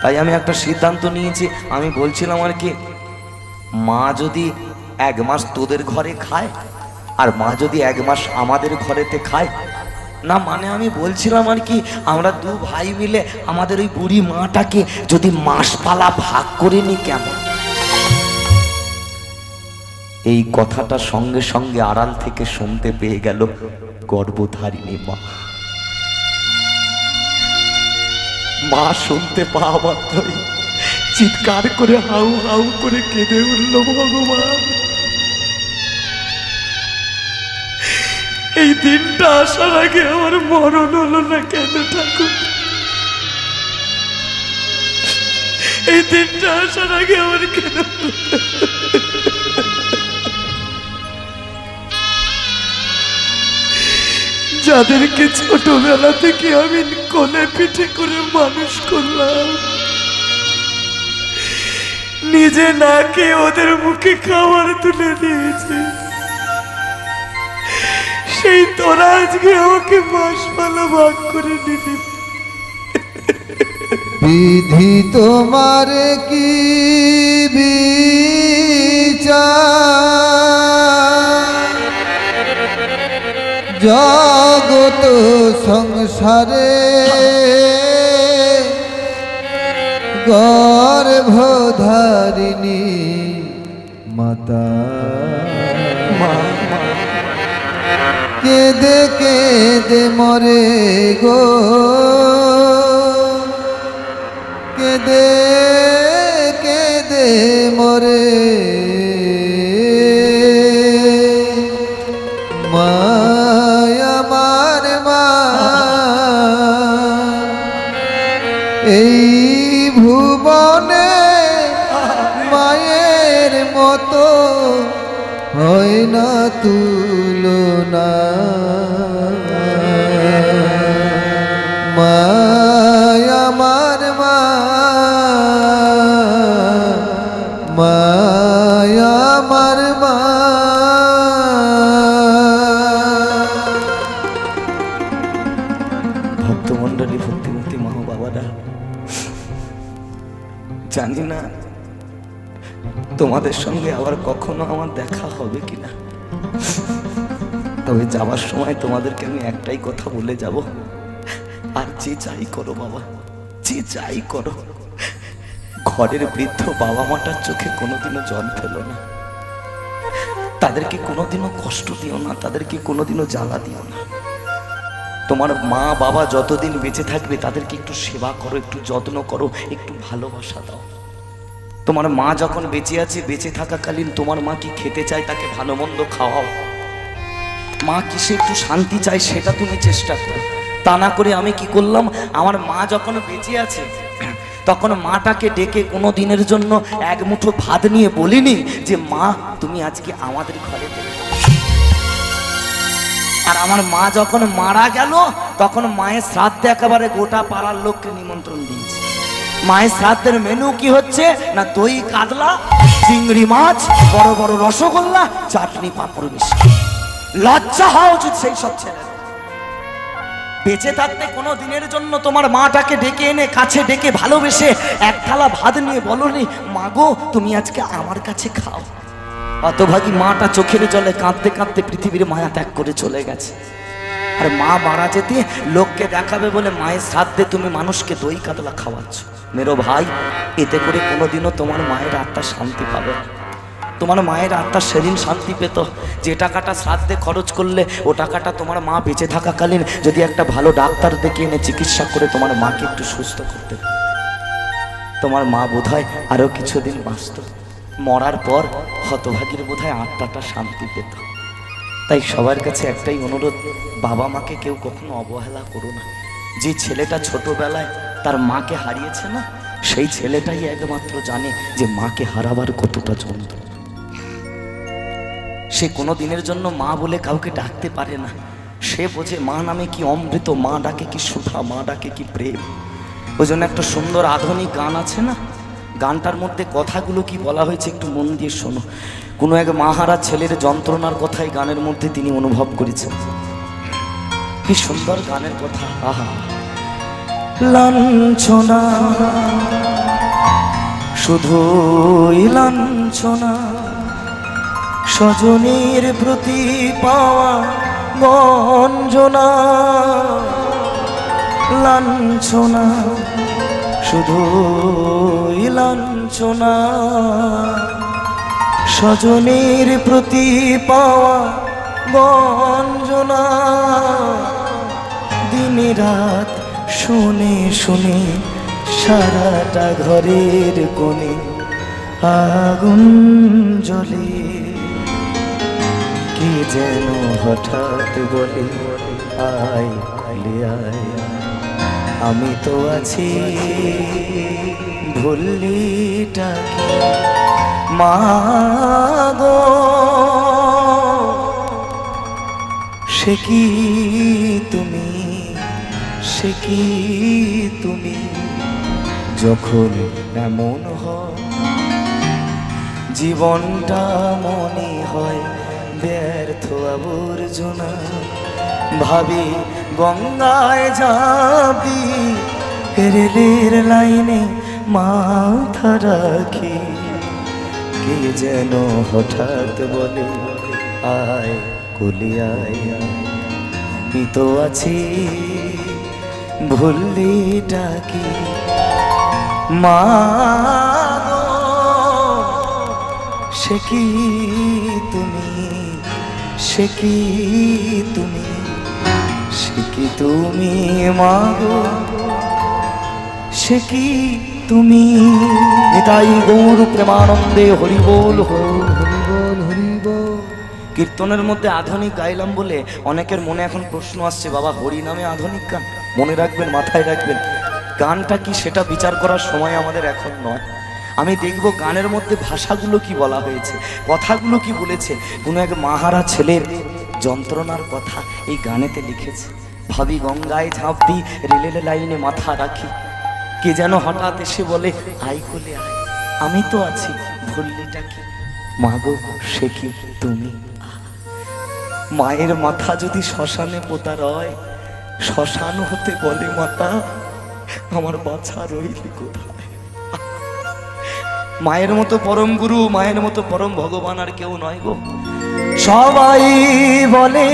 তাই আমি একটা সিদ্ধান্ত নিয়েছি। আমি বলছিলাম আর কি, মা যদি 1 মাস তোদের ঘরে খায় আর মা যদি 1 মাস আমাদের ঘরেতে খায় না, মানে আমি বলছিলাম আর কি, আমরা 2 ভাই মিলে আমাদের ওই বুড়ি মাটাকে যদি মাসপালা ভাগ করে নি কেমন? এই কথাটা সঙ্গে সঙ্গে আড়াল থেকে শুনতে পেয়ে গেল গর্ভধারিণী মা। মা শুনতে পাওয়া মাত্রই চিৎকার করে হাউ হাউ করে কেঁদে উঠল, ভগবান এই দিনটা আসার আগে আমার মরণ হলো না কেন ঠাকুর? এই দিনটা আসার আগে আমার কেন? যাদেরকে ছোটবেলা থেকে আমি কোলে পিঠে করে মানুষ করলাম, নিজে না খেয়ে ওদের মুখে খাবার তুলে দিয়েছে, সেই তোরা আজকে আমাকে মাসপালা ভাগ করে দিবি। বিধি তোমার কি বিচার, জগত সংসারে গর্ভধারিণী মাতা, কেঁদে কেঁদে মরে গো, কেঁদে কেঁদে মরে মায়া আমার মা। এই ভুবনে মায়ের মতো হয় না তুলনা, মায়া আমার মা, মায়া আমার মা। ভক্তমণ্ডলী, ভক্তিমূর্তি মা বাবারা, জানি না তোমাদের সঙ্গে আবার কখনো আমার দেখা হবে কিনা, তবে যাবার সময় তোমাদেরকে আমি একটাই কথা বলে যাব, আর যে যাই করো বাবা, যে যাই করো, ঘরের বৃদ্ধ বাবা মাটার চোখে কোনোদিনও জল ফেলো না, তাদেরকে কোনোদিনও কষ্ট দিও না, তাদেরকে কোনোদিনও জ্বালা দিও না। তোমার মা বাবা যতদিন বেঁচে থাকবে তাদেরকে একটু সেবা করো, একটু যত্ন করো, একটু ভালোবাসা দাও। তোমার মা যখন বেঁচে আছে, বেঁচে থাকাকালীন তোমার মা কি খেতে চায় তাকে ভালো মন্দ খাওয়াও। মা কিসে একটু শান্তি চায় সেটা তুমি চেষ্টা করো। তা না করে আমি কি করলাম, আমার মা যখন বেঁচে আছে তখন মাটাকে ডেকে কোনো দিনের জন্য এক মুঠো ভাত নিয়ে বলিনি যে মা তুমি আজকে আমাদের ঘরে দেবে। আর আমার মা যখন মারা গেল তখন মায়ের শ্রাদ্ধে একেবারে গোটা পাড়ার লোককে নিমন্ত্রণ দিয়েছে। মায়ের শ্রাদ্ধের মেনু কি হচ্ছে না, দই কাতলা, চিংড়ি মাছ, বড় বড় রসগোল্লা, চাটনি, পাঁপড়, মিষ্টি। লজ্জা হওয়া উচিত সেই সব ছেলে। বেঁচে থাকতে কোনো দিনের জন্য তোমার মাটাকে ডেকে এনে কাছে ডেকে ভালোবেসে এক থালা ভাত নিয়ে বলনি মা গো তুমি আজকে আমার কাছে খাও। হতভাগী মাটা চোখের জলে কাঁদতে কাঁদতে পৃথিবীর মায়া ত্যাগ করে চলে গেছে। আর মা মারা যেতে লোককে দেখাবে বলে মায়ের শ্রাদ্ধে তুমি মানুষকে দই কাতলা খাওয়াচ্ছ। মেরো ভাই, এতে করে কোনোদিনও তোমার মায়ের আত্মা শান্তি পাবে না। তোমার মায়ের আত্মা সেদিন শান্তি পেত যে টাকাটা শ্রাদ্ধে খরচ করলে ও টাকাটা তোমার মা বেঁচে থাকাকালীন যদি একটা ভালো ডাক্তার দেখে এনে চিকিৎসা করে তোমার মাকে একটু সুস্থ করতে, তোমার মা বোধহয় আরো কিছুদিন বাঁচত। মরার পর হতভাগীর বোধহয় আত্মাটা শান্তি পেত। তাই সবার কাছে একটাই অনুরোধ, বাবা মাকে কেউ কখনো অবহেলা করো না। যে ছেলেটা ছোটবেলায় তার মাকে হারিয়েছে না, সেই ছেলেটাই একমাত্র জানে যে মাকে হারাবার কতটা যন্ত্রণা। সে কোনো দিনের জন্য মা বলে কাউকে ডাকতে পারে না। সে বোঝে মা নামে কি অমৃত, মা ডাকে কি সুধা, মা ডাকে কি প্রেম। ওই জন্য একটা সুন্দর আধুনিক গান আছে না, গানটার মধ্যে কথাগুলো কি বলা হয়েছে একটু মন দিয়ে শোনো। কোনো এক মাহারা ছেলের যন্ত্রণার কথাই গানের মধ্যে তিনি অনুভব করেছেন। কি সুন্দর গানের কথা। আহা, লাঞ্ছনা, শুধুই লাঞ্ছনা, স্বজনের প্রতি পাওয়া গঞ্জনা। লাঞ্ছনা, শুধুই লাঞ্ছনা, স্বজনের প্রতি পাওয়া গঞ্জনা। দিনে রাত শুনে শুনে সারাটা ঘরের কোণে আগুন জ্বলে। কে যেন হঠাৎ বলে আয় আয় আয়, আমি তো আছি ভুলিটাকে মা গো। সে কি তুমি, সে কি তুমি, যখন এমন হয় জীবনটা মনে হয় ব্যর্থ আবর্জনা। ভাবি গঙ্গায় যাবি, রেলের লাইনে মাথা রাখি, কে যেন হঠাৎ বলে আয় কলি আয়, আমি তো আছি ভুললি ডাকি মা গো। সে কি তুমি, সে কি তুমি, সে কি তুমি মা গো, সে কি তুমি। নিতাই গৌর প্রেমানন্দে হরি বল, হরি বল, হরি বল। কীর্তনের মধ্যে আধুনিক গাইলাম বলে অনেকের মনে এখন প্রশ্ন আসছে, বাবা হরি নামে আধুনিক গান? মনে রাখবেন, মাথায় রাখবেন, গানটা কি সেটা বিচার করার সময় আমাদের এখন নয়। আমি দেখব গানের মধ্যে ভাষাগুলো কি বলা হয়েছে, কথাগুলো কি বলেছে। কোনো এক মাহারা ছেলের যন্ত্রণার কথা এই গানেতে লিখেছে। ভাবি গঙ্গায় ঝাঁপ দিই, রেলের লাইনে মাথা রাখি, কে যেন হঠাৎ এসে বলে আই কোলে আয়, আমি তো আছি ভুললিটা কি মা গো, সে কি তুমি। মায়ের মাথা যদি শ্মশানে পোতা রয়, শ্মশান হতে বলে মাতা আমার বাছা রইলি কোথায়। মায়ের মতো পরম গুরু, মায়ের মতো পরম ভগবান আর কেউ নয় গো। সবাই বলে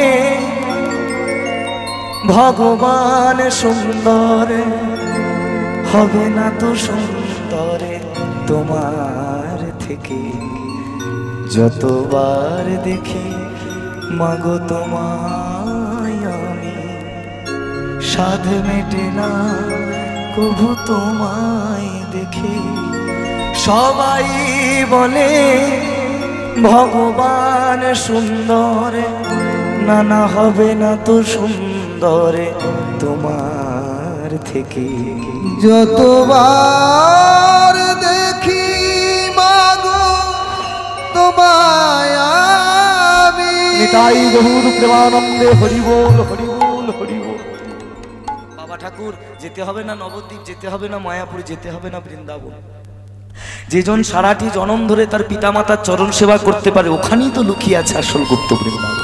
ভগবান সুন্দর, হবে না তো সুন্দর তোমার থেকে। যতবার দেখি মাগো তোমায় আমি, সাধ মেটে না কভু তোমায় দেখে। সবাই বলে ভগবান সুন্দর, না না হবে না তো সুন্দর তোমার থেকে। যতবার দেখি মাগো তোমায় আমি, নিতাই গৌর প্রেমানন্দে হরি বল হরি বল হরি বল। বাবা ঠাকুর যেতে হবে না নবদ্বীপ, যেতে হবে না মায়াপুর, যেতে হবে না বৃন্দাবন। যেজন সারাটি জনম ধরে তার পিতামাতার চরণ সেবা করতে পারে, ওখানেই তো লুকিয়ে আছে আসল গুপ্ত বৃন্দাবন।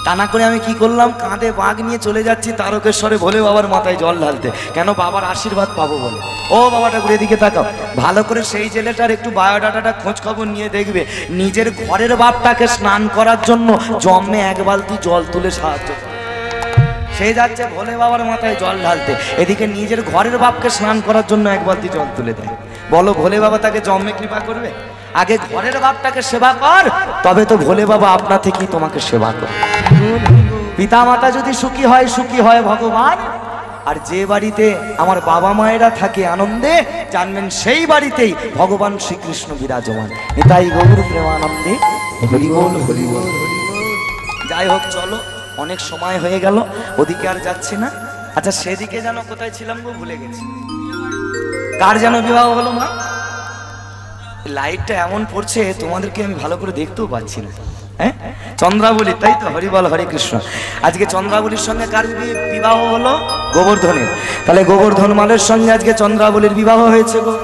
টানা করে আমি কি করলাম, কাঁধে বাঘ নিয়ে চলে যাচ্ছি তারকেশ্বরে ভোলে বাবার মাথায় জল ঢালতে। কেন? বাবার আশীর্বাদ পাবো বলে। ও বাবা ঠাকুর এদিকে তাকাও ভালো করে, সেই ছেলেটার একটু বায়োডাটাটা খোঁজ খবর নিয়ে দেখবে। নিজের ঘরের বাপটাকে স্নান করার জন্য জন্মে এক বালতি জল তুলে সাহায্য করে। সে যাচ্ছে ভোলে বাবার মাথায় জল ঢালতে, এদিকে নিজের ঘরের বাপকে স্নান করার জন্য এক বালতি জল তুলে দেয়। বলো ভোলে বাবা তাকে জন্মে কৃপা করবে? আগে ঘরের বাপটাকে সেবা কর, তবে তো ভোলে বাবা আপনা থেকেই তোমাকে সেবা করে। পিতা মাতা যদি সুখী হয় ভগবান। আর যে বাড়িতে আমার বাবা মায়েরা থাকে আনন্দে, জানবেন সেই বাড়িতেই ভগবান শ্রীকৃষ্ণ বিরাজমান। নিতাই গৌর প্রেমানন্দে হরি বল হরি বল। যাই হোক চলো, অনেক সময় হয়ে গেল, ওদিকে আর যাচ্ছি না। আচ্ছা সেদিকে যেন কোথায় ছিলাম গো, ভুলে গেছি। কার যেন বিবাহ হলো মা? লাইটটা এমন পড়ছে তোমাদেরকে আমি ভালো করে দেখতেও পাচ্ছি না। হ্যাঁ চন্দ্রাবলী, তাই তো? হরি বল হরে কৃষ্ণ। আজকে চন্দ্রাবলীর সঙ্গে কার বিবাহ হলো? গোবর্ধনের। তাহলে গোবর্ধন মালের সঙ্গে আজকে চন্দ্রাবলীর বিবাহ হয়েছে গো।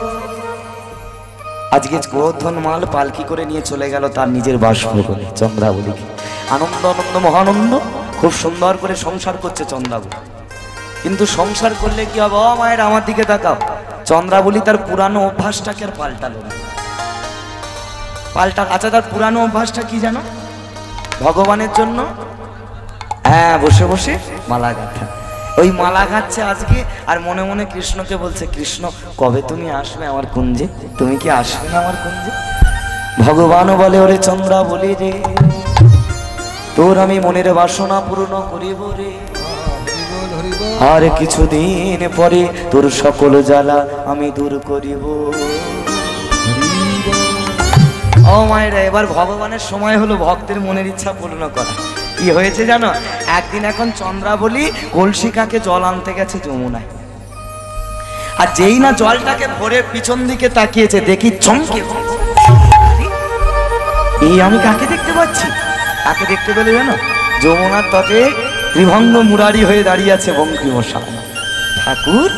আজকে গোবর্ধন মাল পালকি করে নিয়ে চলে গেল তার নিজের বাসভবনে চন্দ্রাবলীকে। আনন্দ আনন্দ মহানন্দ, খুব সুন্দর করে সংসার করছে চন্দ্রাবলী। কিন্তু সংসার করলে কি হবে? ও মায়ের আমার দিকে তাকাও, চন্দ্রাবলী তার পুরানো অভ্যাসটাকে আর পাল্টালো না। আচ্ছা তার পুরানো অভ্যাসটা কি জানো? ভগবানের জন্য হ্যাঁ বসে বসে মালা গাঁথা। ওই মালা গাঁথছে আজকে, আর মনে মনে কৃষ্ণকে বলছে, কৃষ্ণ কবে তুমি আসবে আমার কুঞ্জে? তুমি কি আসবে না আমার কুঞ্জে? ভগবানও বলে, ওরে চন্দ্রাবলী রে, তোর আমি মনের বাসনা পূর্ণ করিব রে, আর কিছুদিন পরে তোর সকল জ্বালা আমি দূর করিব। ও মায়েরা, এবার ভগবানের সময় হলো ভক্তের মনের ইচ্ছা পূর্ণ করা। কি হয়েছে জানো? একদিন এখন চন্দ্রাবলী কলসিকাকে জল আনতে গেছে যমুনায়, আর যেই না জলটাকে ভরে পিছন দিকে তাকিয়েছে, দেখি চমকে, এই আমি কাকে দেখতে পাচ্ছি? কাকে দেখতে পেলে জানো? যমুনার তটে ত্রিভঙ্গ মুরারি হয়ে দাঁড়িয়ে আছে বঙ্কিমশাই। ঠাকুর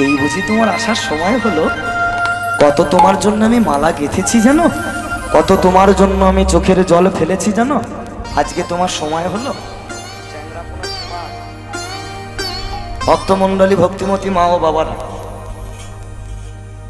এই বুঝি তোমার আসার সময় হলো? কত তোমার জন্য আমি মালা গেঁথেছি জানো, কত তোমার জন্য আমি চোখের জল ফেলেছি জানো, আজকে তোমার সময় হলো। ভক্তমণ্ডলী, ভক্তিমতী মা ও বাবারা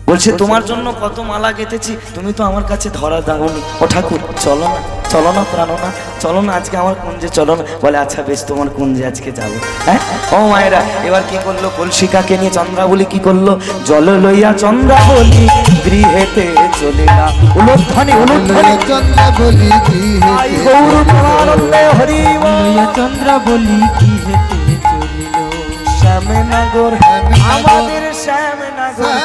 বলছে, তোমার জন্য কত মালা গেঁথেছি, তুমি তো আমার কাছে ধরা দাওনি। ও ঠাকুর চলো না, চলো না প্রাণনা, চলো না আজকে আমার কুঞ্জে চলো না। বলে আচ্ছা বেশ, তোমার কুঞ্জে আজকে যাবো। হ্যাঁ ও মায়েরা, এবার কি করলো? কলসিকাকে নিয়ে চন্দ্রাবলী কি করলো? জল লইয়া চন্দ্রাবলী গৃহেতে চলিলা। উলুধ্বনি উলুধ্বনি চন্দ্রাবলী গৃহেতে গৌর প্রেমানন্দে হরি বল। চন্দ্রাবলী কি হেতে চলিল, শ্যামনগর আমাদের শ্যামনগর,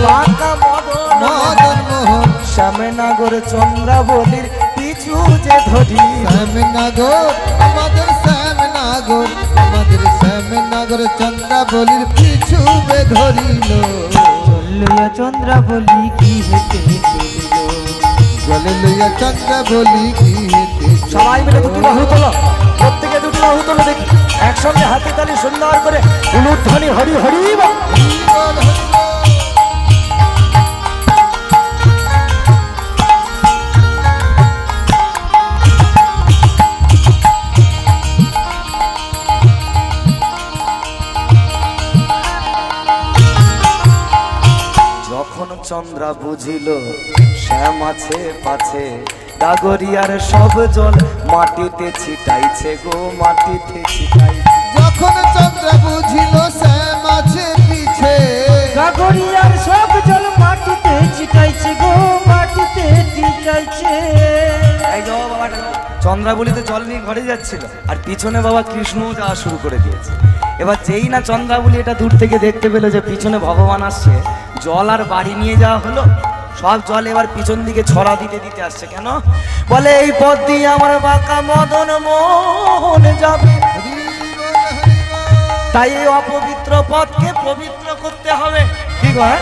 বাঁকা মদন মোহন, শ্যামনগর চন্দ্রাবলীর পিছু যে ধরি। শ্যামনগর আমাদের শ্যামনগর, আমাদের শ্যামনগর চন্দ্রাবলীর পিছু বে ধরিল। লইয়া চন্দ্রাবলী কি হেতে চলিল, জল লইয়া চন্দ্রাবলী গৃহেতে। সবাই মিলে দুটি বাহু তোলো, প্রত্যেকে দুটি বাহু তোলো, দেখি একসঙ্গে হাতে তালি সুন্দর করে উলুধ্বনি হরি হরি বল। যখন চন্দ্রা বুঝিল শ্যাম আছে পাছে, ডাগরিয়ার সব জল মাটিতে ছিটাইছে গো, মাটিতে ছিটাইছে। যখন চন্দ্রা বুঝিল শ্যাম আছে পিছে, গাগরিয়ার সব জল মাটিতে ছিটাইছে গো, মাটিতে ছিটাইছে। এই যাও বাবা, চন্দ্রাবলীতে জল নিয়ে ঘরে যাচ্ছিল, আর পিছনে বাবা কৃষ্ণও যাওয়া শুরু করে দিয়েছে। এবার যেই না চন্দ্রাবলী এটা দূর থেকে দেখতে পেলো যে পিছনে ভগবান আসছে, জল আর বাড়ি নিয়ে যাওয়া হলো, সব জল এবার পিছন দিকে ছড়া দিতে দিতে আসছে। কেন বলে এই পথ দিয়ে আমার বাঁকা মদন মোহন যাবে, তাই এই অপবিত্র পথকে পবিত্র করতে হবে। কি কয়?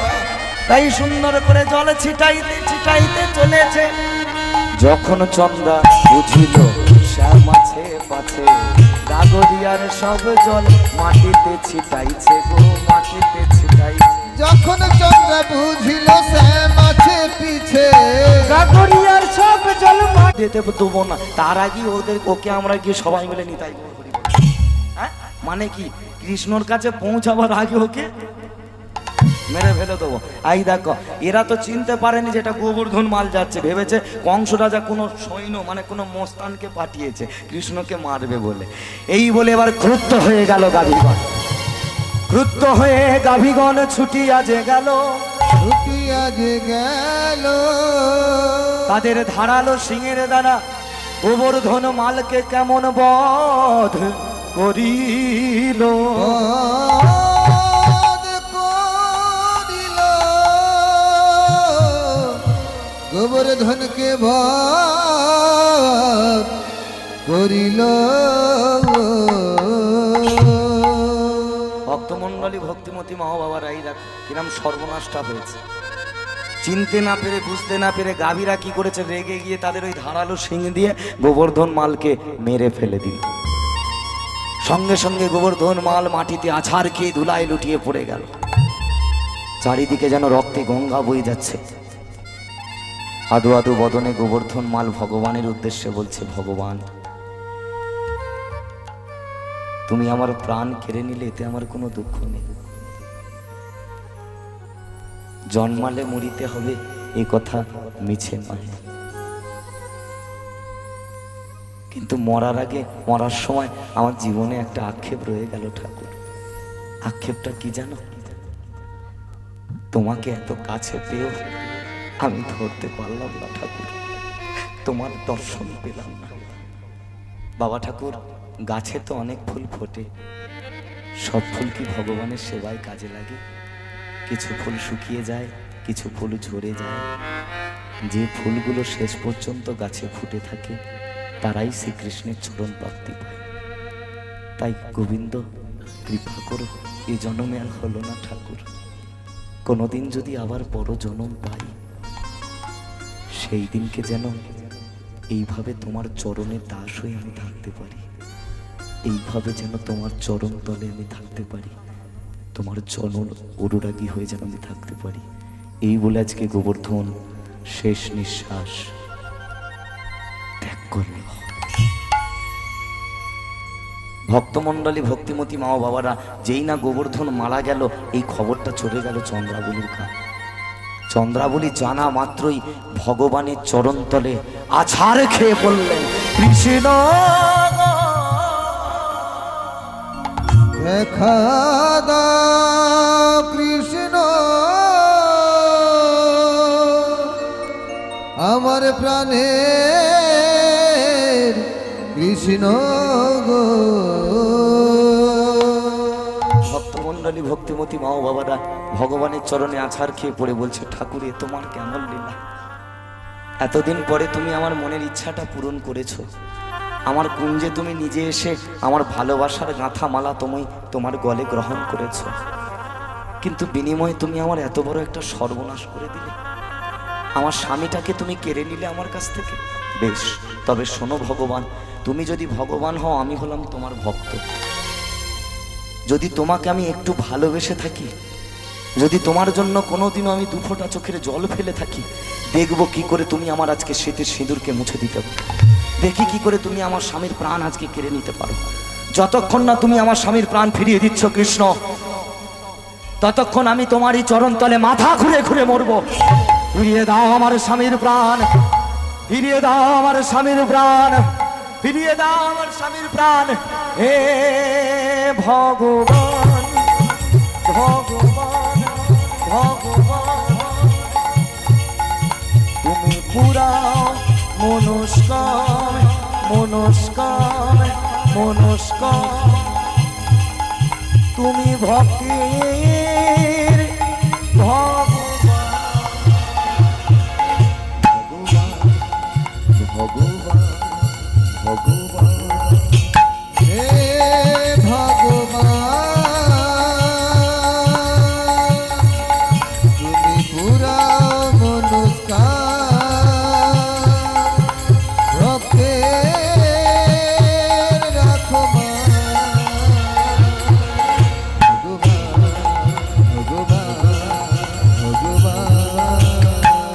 তাই সুন্দর করে জল ছিটাইতে ছিটাইতে চলেছে। যখন চন্দ্রা বুঝিল শ্যাম আছে পাছে, গাগরিয়ার সব জল মাটিতে ছিটাইছে গো, মাটিতে ছিটাইছে। যখন চন্দ্রা বুঝিল শ্যাম আছে পিছে, গাগরিয়ার সব জল দিতে দেবো না, তার আগে ওকে আমরা গিয়ে সবাই মিলে নিতাই গৌর হরি বল। হ্যাঁ মানে কি, কৃষ্ণর কাছে পৌঁছাবার আগে ওকে মেরে ফেলে দেবো। এই দেখো এরা তো চিনতে পারেনি যেটা গোবর্ধন মাল যাচ্ছে, ভেবেছে কংস রাজা কোনো সৈন্য মানে কোনো মস্তানকে পাঠিয়েছে কৃষ্ণকে মারবে বলে। এই বলে এবার ক্রুদ্ধ হয়ে গেল গাভীগণ, ক্রুদ্ধ হয়ে গাভীগণ ছুটিয়া যে গেল, ছুটিয়া যে গেল। তাদের ধারালো সিংহের দ্বারা গোবর্ধন মালকে কেমন বধ করিল। গোবর্ধনকে বধ করিল। ভক্তমণ্ডলী ভক্তিমতী মা বাবারাই দেখো কিরম সর্বনাশটা হয়েছে। চিনতে না পেরে বুঝতে না পেরে গাভীরা কি করেছে, রেগে গিয়ে তাদের ওই ধারালো শিং দিয়ে গোবর্ধন মালকে মেরে ফেলে দিল। সঙ্গে সঙ্গে গোবর্ধন মাল মাটিতে আছাড় খেয়ে ধুলায় লুটিয়ে পড়ে গেল। চারিদিকে যেন রক্তে গঙ্গা বয়ে যাচ্ছে। আদু আদু বদনে গোবর্ধন মাল ভগবানের উদ্দেশ্যে বলছে, ভগবান তুমি আমার প্রাণ কেড়ে নিলে এতে আমার কোনো দুঃখ নেই, জন্মালে মরিতে হবে এই কথা মিছে নয়, কিন্তু মরার আগে মরার সময় আমার জীবনে একটা আক্ষেপ রয়ে গেল ঠাকুর। আক্ষেপটা কি জানো? তোমাকে এত কাছে পেয়েও আমি ধরতে পারলাম না ঠাকুর, তোমার দর্শন পেলাম না। বাবা ঠাকুর গাছে তো অনেক ফুল ফোটে, সব ফুল কি ভগবানের সেবায় কাজে লাগে? কিছু ফুল শুকিয়ে যায়, কিছু ফুল ঝরে যায়। যে ফুলগুলো শেষ পর্যন্ত গাছে ফুটে থাকে তারাই শ্রীকৃষ্ণের চরণ প্রাপ্তি পায়। তাই গোবিন্দ কৃপা করো, এই জন্মে আর হলো না ঠাকুর, কোনোদিন যদি আবার বড় জন্ম পাই সেই দিনকে যেন এইভাবে তোমার চরণে দাস হয়ে আমি থাকতে পারি, এইভাবে যেন তোমার চরণ তলে আমি থাকতে পারি, তোমার চরণ অনুরাগী হয়ে যেন আমি থাকতে পারি। এই বলে আজকে গোবর্ধন শেষ নিঃশ্বাস ত্যাগ করল। ভক্তমণ্ডলী ভক্তিমতী মা বাবারা, যেই না গোবর্ধন মারা গেল এই খবরটা চলে গেল চন্দ্রাবলীর কানে। চন্দ্রাবলী জানা মাত্রই ভগবানের চরণতলে আছাড় খেয়ে পড়লেন, কৃষ্ণ দেখা দাও কৃষ্ণ, আমার প্রাণের কৃষ্ণ গো। ভক্তমণ্ডলী ভক্তিমতী মা বাবারা ভগবানের চরণে আছাড় খেয়ে পড়ে বলছে, ঠাকুর এ তোমার কেমন লীলা, এতদিন পরে তুমি আমার মনের ইচ্ছাটা পূরণ করেছো। আমার কুঞ্জে তুমি নিজে এসে আমার ভালোবাসার গাঁথা মালা তুমি তোমার গলে গ্রহণ করেছো, কিন্তু বিনিময়ে তুমি আমার এত বড় একটা সর্বনাশ করে দিলে। আমার স্বামীটাকে তুমি কেড়ে নিলে আমার কাছ থেকে। বেশ, তবে শোনো ভগবান, তুমি যদি ভগবান হও, আমি হলাম তোমার ভক্ত। যদি তোমাকে আমি একটু ভালোবেসে থাকি, যদি তোমার জন্য কোনোদিনও আমি দুফোঁটা চোখের জল ফেলে থাকি, দেখবো কি করে তুমি আমার আজকে স্মৃতির সিঁদুরকে মুছে দিতে পারো, দেখি কি করে তুমি আমার স্বামীর প্রাণ আজকে কেড়ে নিতে পারো। যতক্ষণ না তুমি আমার স্বামীর প্রাণ ফিরিয়ে দিচ্ছ কৃষ্ণ, ততক্ষণ আমি তোমারই চরণ তলে মাথা ঘুরে ঘুরে মরবো। ফিরিয়ে দাও আমার স্বামীর প্রাণ, ফিরিয়ে দাও আমার স্বামীর প্রাণ, ফিরিয়ে দাও আমার স্বামীর প্রাণ। হে ভগবান ভগবান ভগবান, তুমি পুরাও মনস্কাম মনস্কাম মনস্কাম, তুমি ভক্তির ভগবান। ঘুরাও মনুষ্কার ভক্তের রাখো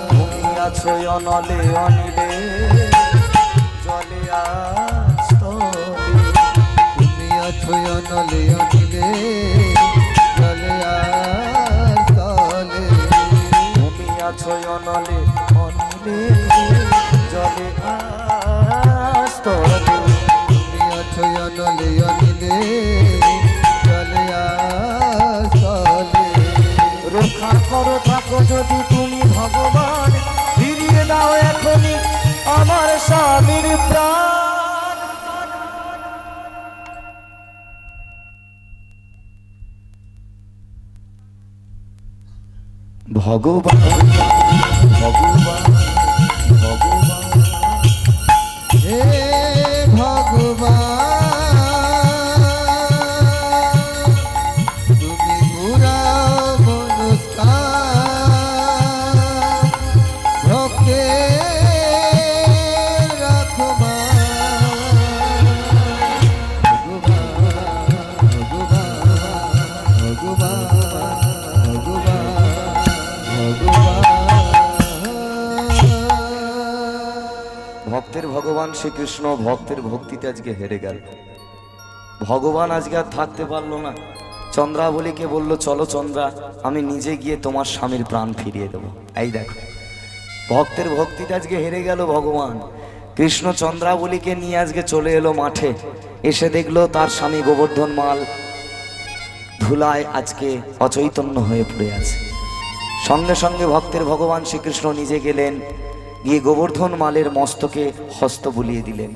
তুমি আছো অনলে অনিলে জলে আস্তলে, তুমি আছো অনলে অনিলে জলে আস্তলে, তুমি আছো অনলে অনিলে জলে আস্তলে, তুমি আছো অনলে অনিলে জলে আস্তলে। রক্ষা করো থাকো যদি তুমি ভগবান, ফিরিয়ে দাও এখনই আমার স্বামীর প্রাণ। ভগবান ভগবান ভগবান হে ভগবান তুমি ঘুরাও মনুষ্কার ভক্তের রাখবার। ভগবান ভগবান ভক্তের ভগবান শ্রীকৃষ্ণ ভক্তের ভক্তিতে আজকে হেরে গেল। ভগবান আজকে আর থাকতে পারলো না। চন্দ্রাবলীকে বলল, চলো চন্দ্রা, আমি নিজে গিয়ে তোমার স্বামীর প্রাণ ফিরিয়ে দেবো। এই দেখো, ভক্তের ভক্তিতে আজকে হেরে গেল ভগবান। কৃষ্ণ চন্দ্রাবলীকে নিয়ে আজকে চলে এলো মাঠে, এসে দেখলো তার স্বামী গোবর্ধন মাল ধুলায় আজকে অচৈতন্য হয়ে পড়ে আছে। সঙ্গে সঙ্গে ভক্তের ভগবান শ্রীকৃষ্ণ নিজে গেলেন, গিয়ে গোবর্ধন মালের মস্তকে হস্ত বুলিয়ে দিলেন।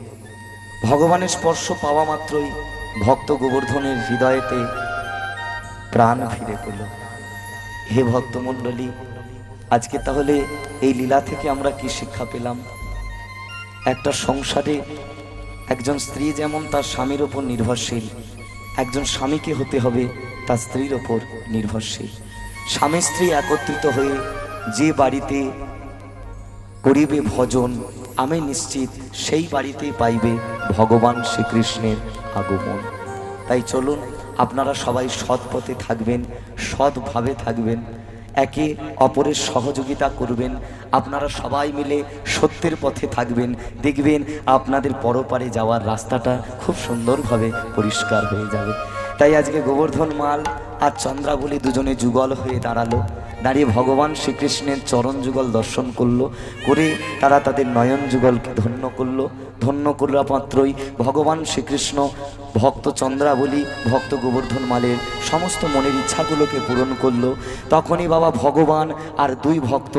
ভগবানের স্পর্শ পাওয়া মাত্রই ভক্ত গোবর্ধনের হৃদয়েতে প্রাণ ফিরে পেল। হে ভক্তমণ্ডলী, আজকে তাহলে এই লীলা থেকে আমরা কি শিক্ষা পেলাম? একটা সংসারে একজন স্ত্রী যেমন তার স্বামীর ওপর নির্ভরশীল, একজন স্বামীকে হতে হবে তার স্ত্রীর ওপর নির্ভরশীল। স্বামী স্ত্রী একত্রিত হয়ে যে বাড়িতে করিবে ভজন, আমি নিশ্চিত সেই বাড়িতেই পাইবে ভগবান শ্রীকৃষ্ণের আগমন। তাই চলুন আপনারা সবাই সৎ পথে থাকবেন, সৎভাবে থাকবেন, একে অপরের সহযোগিতা করবেন, আপনারা সবাই মিলে সত্যের পথে থাকবেন। দেখবেন আপনাদের পরপারে যাওয়ার রাস্তাটা খুব সুন্দরভাবে পরিষ্কার হয়ে যাবে। তাই আজকে গোবর্ধন মাল আর চন্দ্রাবলী দুজনে যুগল হয়ে দাঁড়ালো, দাঁড়িয়ে ভগবান শ্রীকৃষ্ণের চরণ যুগল দর্শন করলো, করে তারা তাদের নয়ন যুগলকে ধন্য করলো। ধন্য করলা মাত্রই ভগবান শ্রীকৃষ্ণ ভক্ত চন্দ্রাবলী ভক্ত গোবর্ধন মালের সমস্ত মনের ইচ্ছাগুলোকে পূরণ করলো। তখনই বাবা ভগবান আর দুই ভক্ত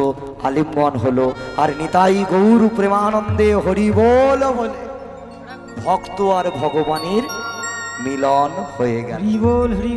আলিম্বন হলো, আর নিতাই গৌর প্রেমানন্দে হরি বল বলে ভক্ত আর ভগবানের মিলন হয়ে গেল। হরি বল হরি